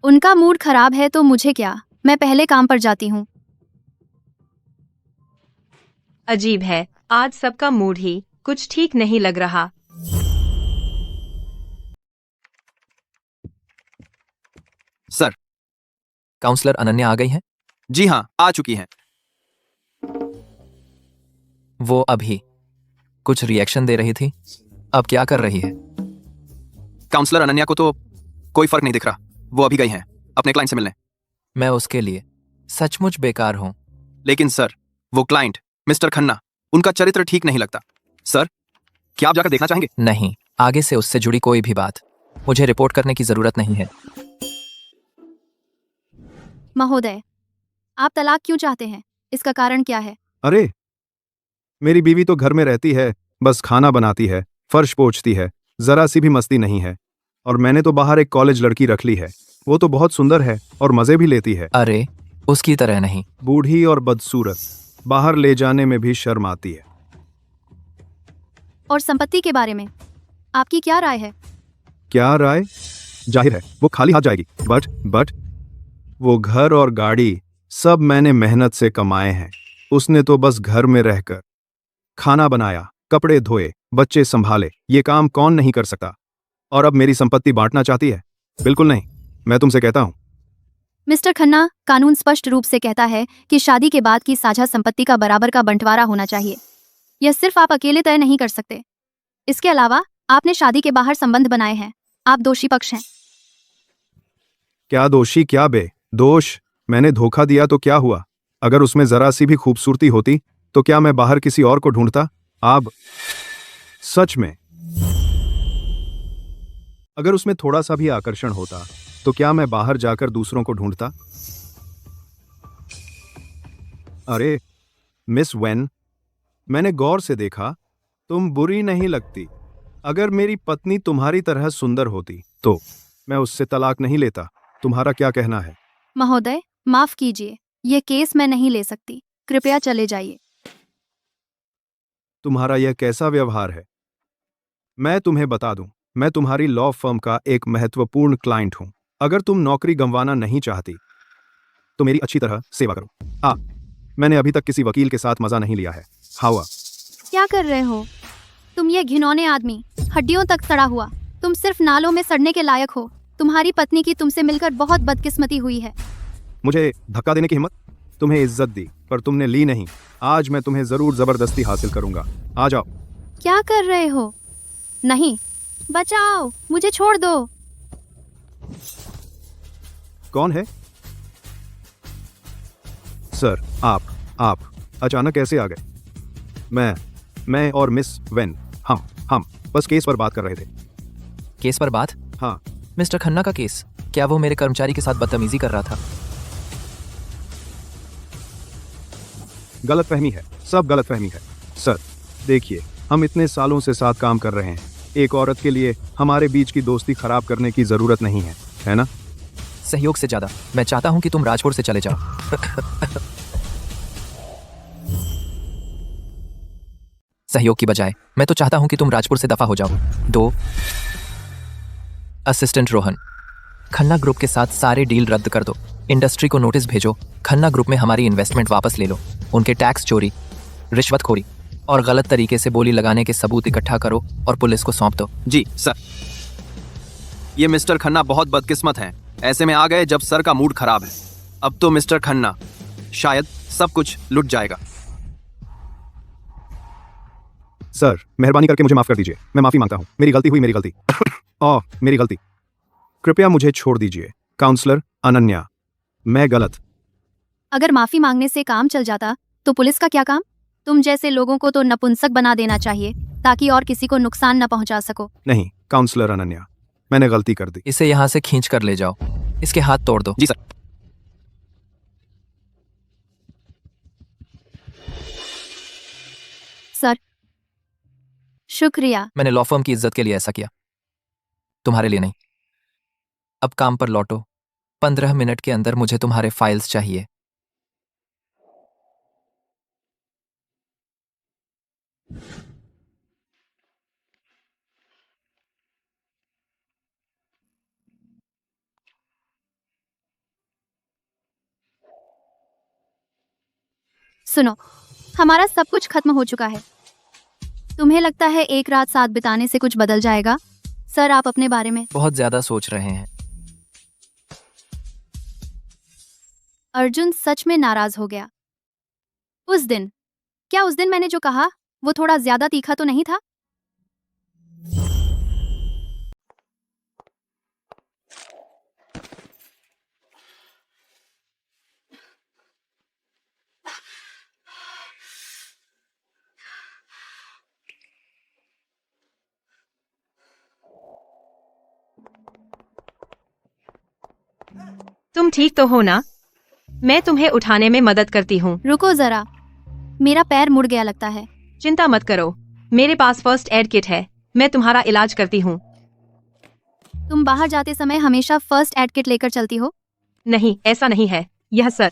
उनका मूड खराब है तो मुझे क्या, मैं पहले काम पर जाती हूँ। अजीब है, आज सबका मूड ही कुछ ठीक नहीं लग रहा। सर। काउंसलर अनन्या आ गई है? जी हाँ, आ चुकी हैं। वो अभी कुछ रिएक्शन दे रही थी, अब क्या कर रही है? काउंसलर अनन्या को तो कोई फर्क नहीं दिख रहा, वो अभी गई हैं अपने क्लाइंट से मिलने। मैं उसके लिए सचमुच बेकार हूं। लेकिन सर, वो क्लाइंट मिस्टर खन्ना, उनका चरित्र ठीक नहीं लगता। सर, क्या आप जाकर देखना चाहेंगे? नहीं, आगे से उससे जुड़ी कोई भी बात मुझे रिपोर्ट करने की जरूरत नहीं है। महोदय, आप तलाक क्यों चाहते हैं? इसका कारण क्या है? अरे, मेरी बीवी तो घर में रहती है, बस खाना बनाती है, फर्श पोंछती है, जरा सी भी मस्ती नहीं है। और मैंने तो बाहर एक कॉलेज लड़की रख ली है, वो तो बहुत सुंदर है और मजे भी लेती है। अरे, उसकी तरह नहीं। बूढ़ी और बदसूरत, बाहर ले जाने में भी शर्म आती है। और संपत्ति के बारे में आपकी क्या राय है? क्या राय? जाहिर है वो खाली हाथ जाएगी। बट वो घर और गाड़ी सब मैंने मेहनत से कमाए हैं। उसने तो बस घर में रहकर खाना बनाया, कपड़े धोए, बच्चे संभाले, ये काम कौन नहीं कर सकता? और अब मेरी संपत्ति बांटना चाहती है? बिल्कुल नहीं। मैं तुमसे कहता हूं। मिस्टर खन्ना, कानून स्पष्ट रूप से कहता है कि शादी के बाद की साझा संपत्ति का बराबर का बंटवारा होना चाहिए। यह सिर्फ आप अकेले तय नहीं कर सकते। इसके अलावा आपने शादी के बाहर संबंध बनाए हैं, आप दोषी पक्ष हैं। क्या दोषी? क्या बेदोष? मैंने धोखा दिया तो क्या हुआ? अगर उसमें जरा सी भी खूबसूरती होती तो क्या मैं बाहर किसी और को ढूंढता? आप सच में, अगर उसमें थोड़ा सा भी आकर्षण होता तो क्या मैं बाहर जाकर दूसरों को ढूंढता? अरे मिस वेन, मैंने गौर से देखा, तुम बुरी नहीं लगती। अगर मेरी पत्नी तुम्हारी तरह सुंदर होती तो मैं उससे तलाक नहीं लेता। तुम्हारा क्या कहना है? महोदय, माफ कीजिए, ये केस मैं नहीं ले सकती, कृपया चले जाइए। तुम्हारा यह कैसा व्यवहार है? मैं तुम्हें बता दूं, मैं तुम्हारी लॉ फर्म का एक महत्वपूर्ण क्लाइंट हूं। अगर तुम नौकरी गंवाना नहीं चाहती तो मेरी अच्छी तरह सेवा करो। मैंने अभी तक किसी वकील के साथ मजा नहीं लिया है। हावा, क्या कर रहे हो तुम? ये घिनौने आदमी, हड्डियों तक सड़ा हुआ, तुम सिर्फ नालों में सड़ने के लायक हो। तुम्हारी पत्नी की तुमसे मिलकर बहुत बदकिस्मती हुई है। मुझे धक्का देने की हिम्मत? तुम्हें इज्जत दी पर तुमने ली नहीं। आज मैं तुम्हें जरूर जबरदस्ती हासिल करूंगा। आ जाओ। क्या कर रहे हो? नहीं, बचाओ, मुझे छोड़ दो। कौन है? सर, आप अचानक कैसे आ गए? मैं और मिस वेन, हम बस केस पर बात कर रहे थे। केस पर बात? हाँ। मिस्टर खन्ना का केस? क्या वो मेरे कर्मचारी के साथ बदतमीजी कर रहा था? गलतफहमी है, सब गलतफहमी है। सर देखिए, हम इतने सालों से साथ काम कर रहे हैं। एक औरत के लिए हमारे बीच की दोस्ती खराब करने की जरूरत नहीं है ना? सहयोग से ज्यादा मैं चाहता हूं कि तुम राजपुर से चले जाओ। सहयोग की बजाय मैं तो चाहता हूं कि तुम राजपुर से दफा हो जाओ। 2 असिस्टेंट रोहन, खन्ना ग्रुप के साथ सारे डील रद्द कर दो। इंडस्ट्री को नोटिस भेजो, खन्ना ग्रुप में हमारी इन्वेस्टमेंट वापस ले लो। उनके टैक्स चोरी, रिश्वतखोरी और गलत तरीके से बोली लगाने के सबूत इकट्ठा करो और पुलिस को सौंप दो। जी सर। ये मिस्टर खन्ना बहुत बदकिस्मत हैं। ऐसे में आ गए जब सर का मूड खराब है। अब तो मिस्टर खन्ना शायद सब कुछ लुट जाएगा। सर, मेहरबानी करके मुझे माफ कर दीजिए। मैं माफी मांगता हूँ। मेरी गलती हुई, मेरी गलती। मेरी गलती। कृपया मुझे छोड़ दीजिए। काउंसलर अनन्या, मैं गलत। अगर माफी मांगने से काम चल जाता तो पुलिस का क्या काम? तुम जैसे लोगों को तो नपुंसक बना देना चाहिए ताकि और किसी को नुकसान न पहुंचा सको। नहीं काउंसलर अनन्या, मैंने गलती कर दी। इसे यहाँ से खींच कर ले जाओ, इसके हाथ तोड़ दो। जी सर। सर, शुक्रिया। मैंने लॉ फर्म की इज्जत के लिए ऐसा किया, तुम्हारे लिए नहीं। अब काम पर लौटो। 15 मिनट के अंदर मुझे तुम्हारे फाइल्स चाहिए। सुनो, हमारा सब कुछ खत्म हो चुका है। तुम्हें लगता है एक रात साथ बिताने से कुछ बदल जाएगा? सर, आप अपने बारे में बहुत ज्यादा सोच रहे हैं। अर्जुन सच में नाराज हो गया। उस दिन मैंने जो कहा वो थोड़ा ज्यादा तीखा तो नहीं था? तुम ठीक तो हो ना? मैं तुम्हें उठाने में मदद करती हूँ। रुको जरा, मेरा पैर मुड़ गया लगता है। चिंता मत करो, मेरे पास फर्स्ट एड किट है, मैं तुम्हारा इलाज करती हूँ। तुम बाहर जाते समय हमेशा फर्स्ट एड किट लेकर चलती हो? नहीं, ऐसा नहीं है। यह सर,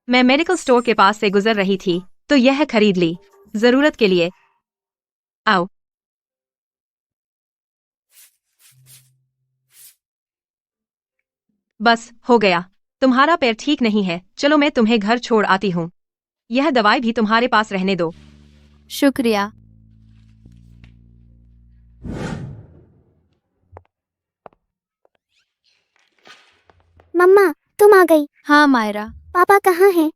मैं मेडिकल स्टोर के पास से गुजर रही थी तो यह खरीद ली, जरूरत के लिए। आओ। बस हो गया, तुम्हारा पैर ठीक नहीं है। चलो मैं तुम्हें घर छोड़ आती हूँ। यह दवाई भी तुम्हारे पास रहने दो। शुक्रिया। मम्मा, तुम आ गई। हाँ मायरा। पापा कहाँ हैं?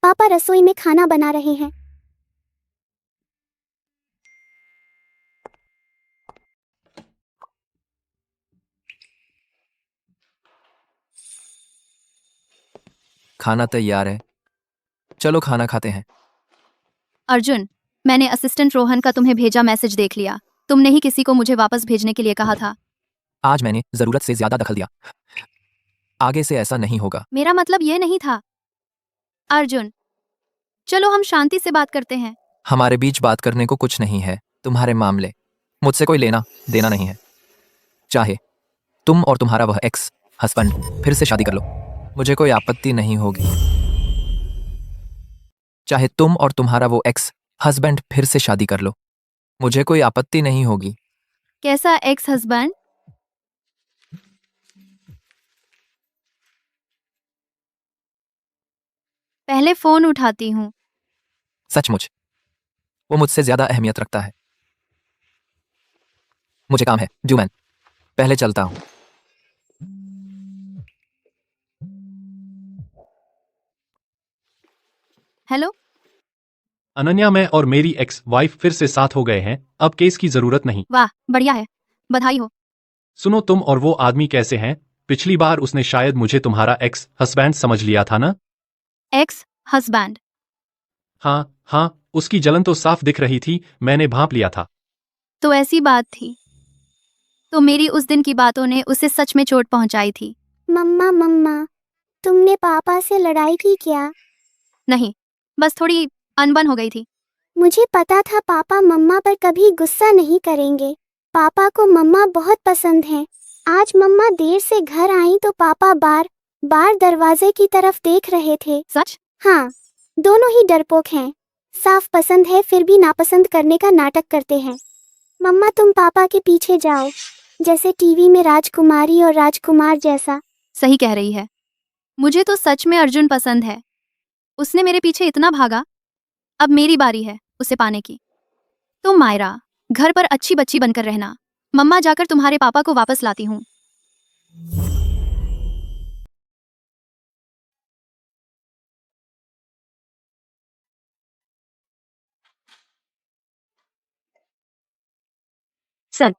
पापा रसोई में खाना बना रहे हैं। खाना तैयार है, चलो खाना खाते हैं। अर्जुन, मैंने असिस्टेंट रोहन का तुम्हें भेजा मैसेज देख लिया। तुमने ही किसी को मुझे वापस भेजने के लिए कहा था। आज मैंने जरूरत से ज्यादा दखल दिया, आगे से ऐसा नहीं होगा। मेरा मतलब ये नहीं था। अर्जुन, चलो हम शांति से बात करते हैं। हमारे बीच बात करने को कुछ नहीं है। तुम्हारे मामले मुझसे कोई लेना देना नहीं है। चाहे तुम और तुम्हारा वह एक्स हस्बैंड फिर से शादी कर लो, मुझे कोई आपत्ति नहीं होगी। चाहे तुम और तुम्हारा वो एक्स हस्बैंड फिर से शादी कर लो, मुझे कोई आपत्ति नहीं होगी। कैसा एक्स हस्बैंड? पहले फोन उठाती हूँ। सचमुच वो मुझसे ज्यादा अहमियत रखता है। मुझे काम है जूमैन, पहले चलता हूँ। हेलो अनन्या, मैं और मेरी एक्स वाइफ फिर से साथ हो गए हैं। अब केस की जरूरत नहीं। वाह, बढ़िया है, बधाई हो। सुनो, तुम और वो आदमी कैसे हैं? पिछली बार उसने शायद मुझे तुम्हारा एक्स हस्बैंड समझ लिया था ना? Ex husband? हाँ हाँ, उसकी जलन तो साफ दिख रही थी, मैंने भांप लिया था। तो ऐसी बात थी। तो मेरी उस दिन की बातों ने उसे सच में चोट पहुंचाई थी। मम्मा, तुमने पापा से लड़ाई की क्या? नहीं, बस थोड़ी अनबन हो गई थी। मुझे पता था पापा मम्मा पर कभी गुस्सा नहीं करेंगे। पापा को मम्मा बहुत पसंद है। आज मम्मा देर से घर आई तो पापा बार बार दरवाजे की तरफ देख रहे थे। सच? हाँ, दोनों ही डरपोक हैं। साफ पसंद है फिर भी नापसंद करने का नाटक करते हैं। मम्मा, तुम पापा के पीछे जाओ, जैसे टीवी में राजकुमारी और राजकुमार जैसा। सही कह रही है। मुझे तो सच में अर्जुन पसंद है। उसने मेरे पीछे इतना भागा, अब मेरी बारी है उसे पाने की। तो मायरा, घर पर अच्छी बच्ची बनकर रहना। मम्मा जाकर तुम्हारे पापा को वापस लाती हूँ। सन,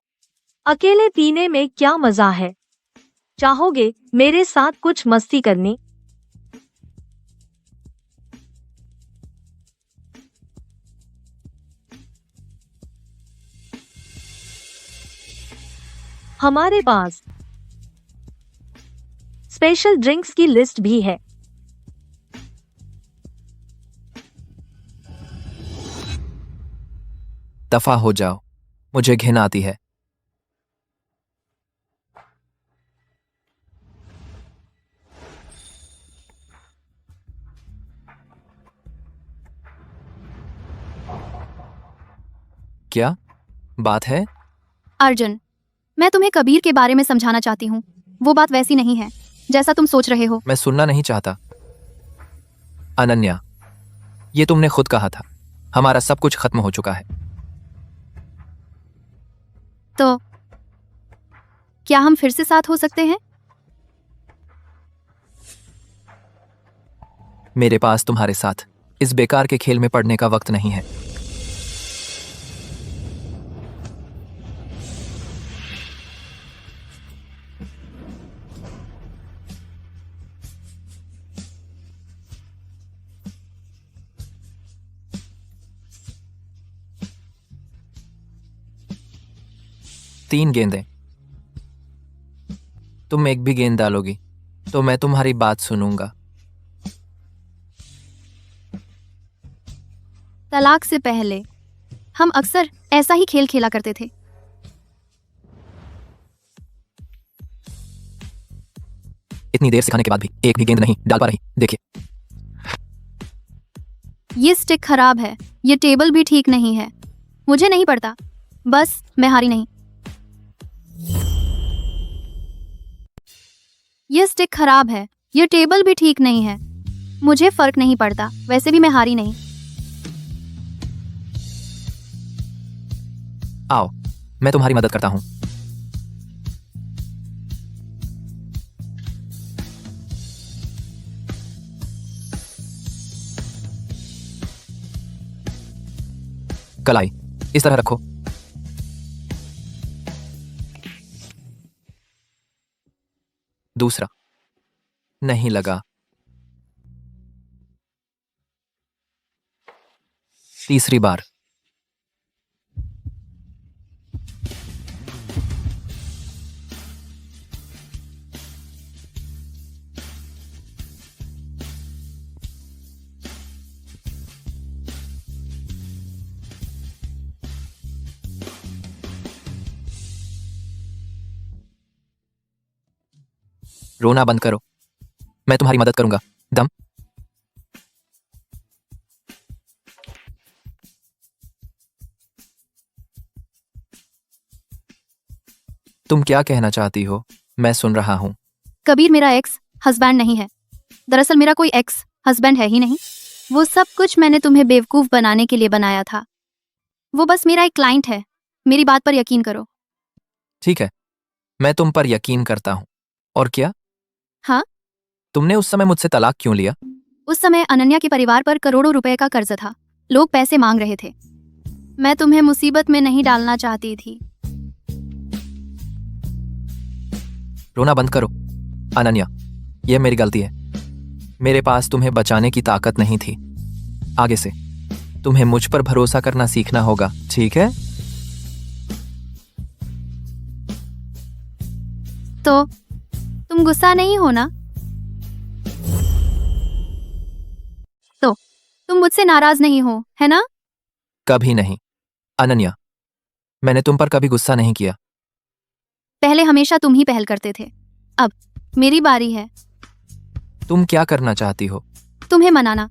अकेले पीने में क्या मजा है? चाहोगे मेरे साथ कुछ मस्ती करने? हमारे पास स्पेशल ड्रिंक्स की लिस्ट भी है। दफा हो जाओ, मुझे घिन आती है। क्या बात है? अर्जुन, मैं तुम्हें कबीर के बारे में समझाना चाहती हूँ। वो बात वैसी नहीं है जैसा तुम सोच रहे हो। मैं सुनना नहीं चाहता। अनन्या, ये तुमने खुद कहा था, हमारा सब कुछ खत्म हो चुका है। तो क्या हम फिर से साथ हो सकते हैं? मेरे पास तुम्हारे साथ इस बेकार के खेल में पड़ने का वक्त नहीं है। तीन गेंदें। तुम एक भी गेंद डालोगी तो मैं तुम्हारी बात सुनूंगा। तलाक से पहले हम अक्सर ऐसा ही खेल खेला करते थे। इतनी देर सिखाने के बाद भी एक भी गेंद नहीं डाल पा रही। देखिए, ये स्टिक खराब है, ये टेबल भी ठीक नहीं है। मुझे नहीं पड़ता, बस मैं हारी नहीं। ये स्टिक खराब है, ये टेबल भी ठीक नहीं है। मुझे फर्क नहीं पड़ता, वैसे भी मैं हारी नहीं। आओ, मैं तुम्हारी मदद करता हूं। कलाई इस तरह रखो। दूसरा नहीं लगा। तीसरी बार। रोना बंद करो, मैं तुम्हारी मदद करूंगा। दम। तुम क्या कहना चाहती हो? मैं सुन रहा हूं। कबीर मेरा एक्स हस्बैंड नहीं है। दरअसल मेरा कोई एक्स हस्बैंड है ही नहीं। वो सब कुछ मैंने तुम्हें बेवकूफ बनाने के लिए बनाया था। वो बस मेरा एक क्लाइंट है। मेरी बात पर यकीन करो। ठीक है, मैं तुम पर यकीन करता हूं। और क्या? हाँ? तुमने उस समय मुझसे तलाक क्यों लिया? उस समय अनन्या के परिवार पर करोड़ों रुपए का कर्ज था। लोग पैसे मांग रहे थे। मैं तुम्हें मुसीबत में नहीं डालना चाहती थी। रोना बंद करो अनन्या, यह मेरी गलती है। मेरे पास तुम्हें बचाने की ताकत नहीं थी। आगे से तुम्हें मुझ पर भरोसा करना सीखना होगा, ठीक है? तो तुम गुस्सा नहीं हो ना? तो तुम मुझसे नाराज नहीं हो, है ना? कभी नहीं अनन्या, मैंने तुम पर कभी गुस्सा नहीं किया। पहले हमेशा तुम ही पहल करते थे। अब मेरी बारी है। तुम क्या करना चाहती हो? तुम्हें मनाना।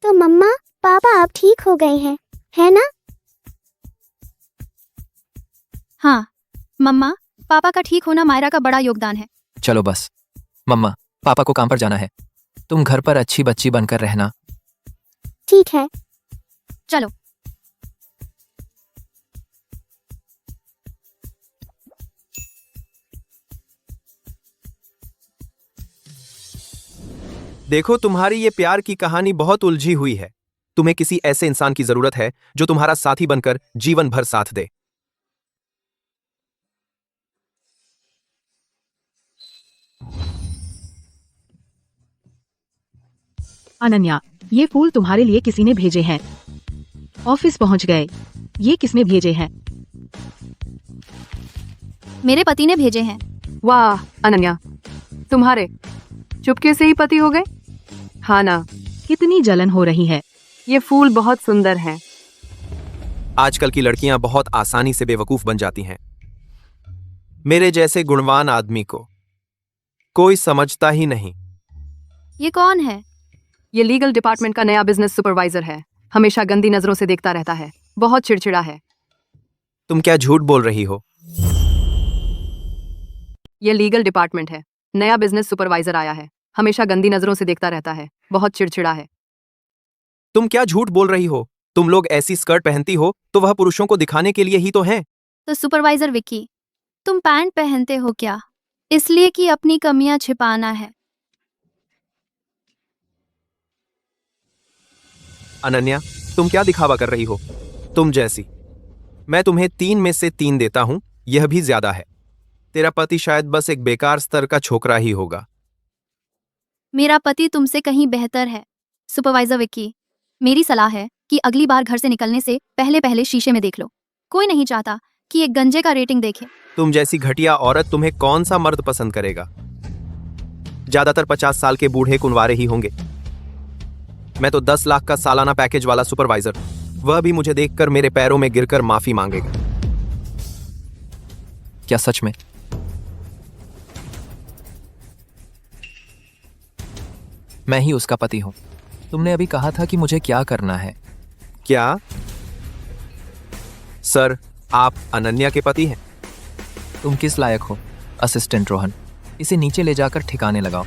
तो मम्मा पापा अब ठीक हो गए हैं, है ना? हाँ, मम्मा पापा का ठीक होना मायरा का बड़ा योगदान है। चलो बस, मम्मा पापा को काम पर जाना है। तुम घर पर अच्छी बच्ची बनकर रहना। ठीक है। चलो। देखो, तुम्हारी ये प्यार की कहानी बहुत उलझी हुई है। तुम्हें किसी ऐसे इंसान की जरूरत है जो तुम्हारा साथी बनकर जीवन भर साथ दे। अनन्या, ये फूल तुम्हारे लिए किसी ने भेजे हैं। ऑफिस पहुंच गए। ये किसने भेजे हैं? मेरे पति ने भेजे हैं। वाह अनन्या, तुम्हारे चुपके से ही पति हो गए? हाँ ना? कितनी जलन हो रही है। ये फूल बहुत सुंदर हैं। आजकल की लड़कियां बहुत आसानी से बेवकूफ बन जाती हैं। मेरे जैसे गुणवान आदमी को कोई समझता ही नहीं। ये कौन है? ये लीगल डिपार्टमेंट का नया बिजनेस सुपरवाइजर है। हमेशा गंदी नजरों से देखता रहता है। बहुत चिड़चिड़ा है। तुम क्या झूठ बोल रही हो? ये लीगल डिपार्टमेंट है। नया बिजनेस सुपरवाइजर आया है, हमेशा गंदी नजरों से देखता रहता है, बहुत चिड़चिड़ा है। तुम क्या झूठ बोल रही हो? तुम लोग ऐसी स्कर्ट पहनती हो तो वह पुरुषों को दिखाने के लिए ही तो है। तो सुपरवाइजर विक्की, तुम पैंट पहनते हो क्या इसलिए कि अपनी कमियां छिपाना है? अनन्या, तुम क्या दिखावा कर रही हो? तुम जैसी। मैं तुम्हें 3 में से 3 देता हूं, यह भी ज्यादा है। तेरा पति शायद बस एक बेकार स्तर का छोकरा ही होगा। मेरा पति तुमसे कहीं बेहतर है। सुपरवाइजर विक्की, मेरी सलाह है कि अगली बार घर से निकलने से पहले पहले शीशे में देख लो। कोई नहीं चाहता कि एक गंजे का रेटिंग देखे। तुम जैसी घटिया औरत तुम्हें कौन सा मर्द पसंद करेगा? ज्यादातर 50 साल के बूढ़े कुंवारे ही होंगे। मैं तो 10 लाख का सालाना पैकेज वाला सुपरवाइजर, वह भी मुझे देखकर मेरे पैरों में गिरकर माफी मांगेगा। क्या सच में? मैं ही उसका पति हूं। तुमने अभी कहा था कि मुझे क्या करना है। क्या? सर, आप अनन्या के पति हैं? तुम किस लायक हो? असिस्टेंट रोहन, इसे नीचे ले जाकर ठिकाने लगाओ।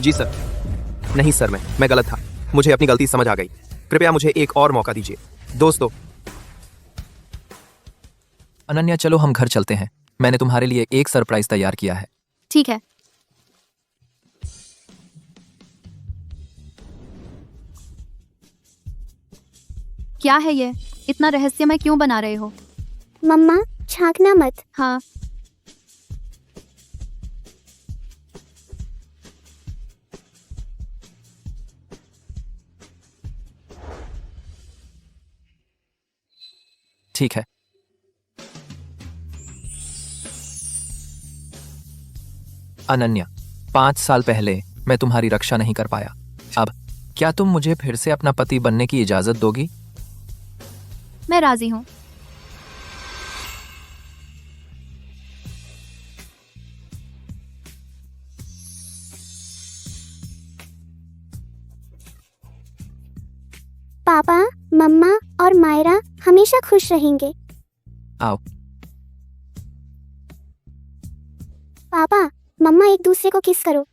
जी सर। नहीं सर, मैं गलत था। मुझे अपनी गलती समझ आ गई। कृपया मुझे एक और मौका दीजिए। दोस्तों। अनन्या, चलो हम घर चलते हैं। मैंने तुम्हारे लिए एक सरप्राइज तैयार किया है। ठीक है। क्या है ये? इतना रहस्यमय क्यों बना रहे हो? मम्मा, झांकना मत। हाँ। ठीक है। अनन्या, 5 साल पहले मैं तुम्हारी रक्षा नहीं कर पाया। अब क्या तुम मुझे फिर से अपना पति बनने की इजाजत दोगी? मैं राजी हूँ। पापा, मम्मा और मायरा हमेशा खुश रहेंगे। आओ। पापा, मम्मा एक दूसरे को किस करो।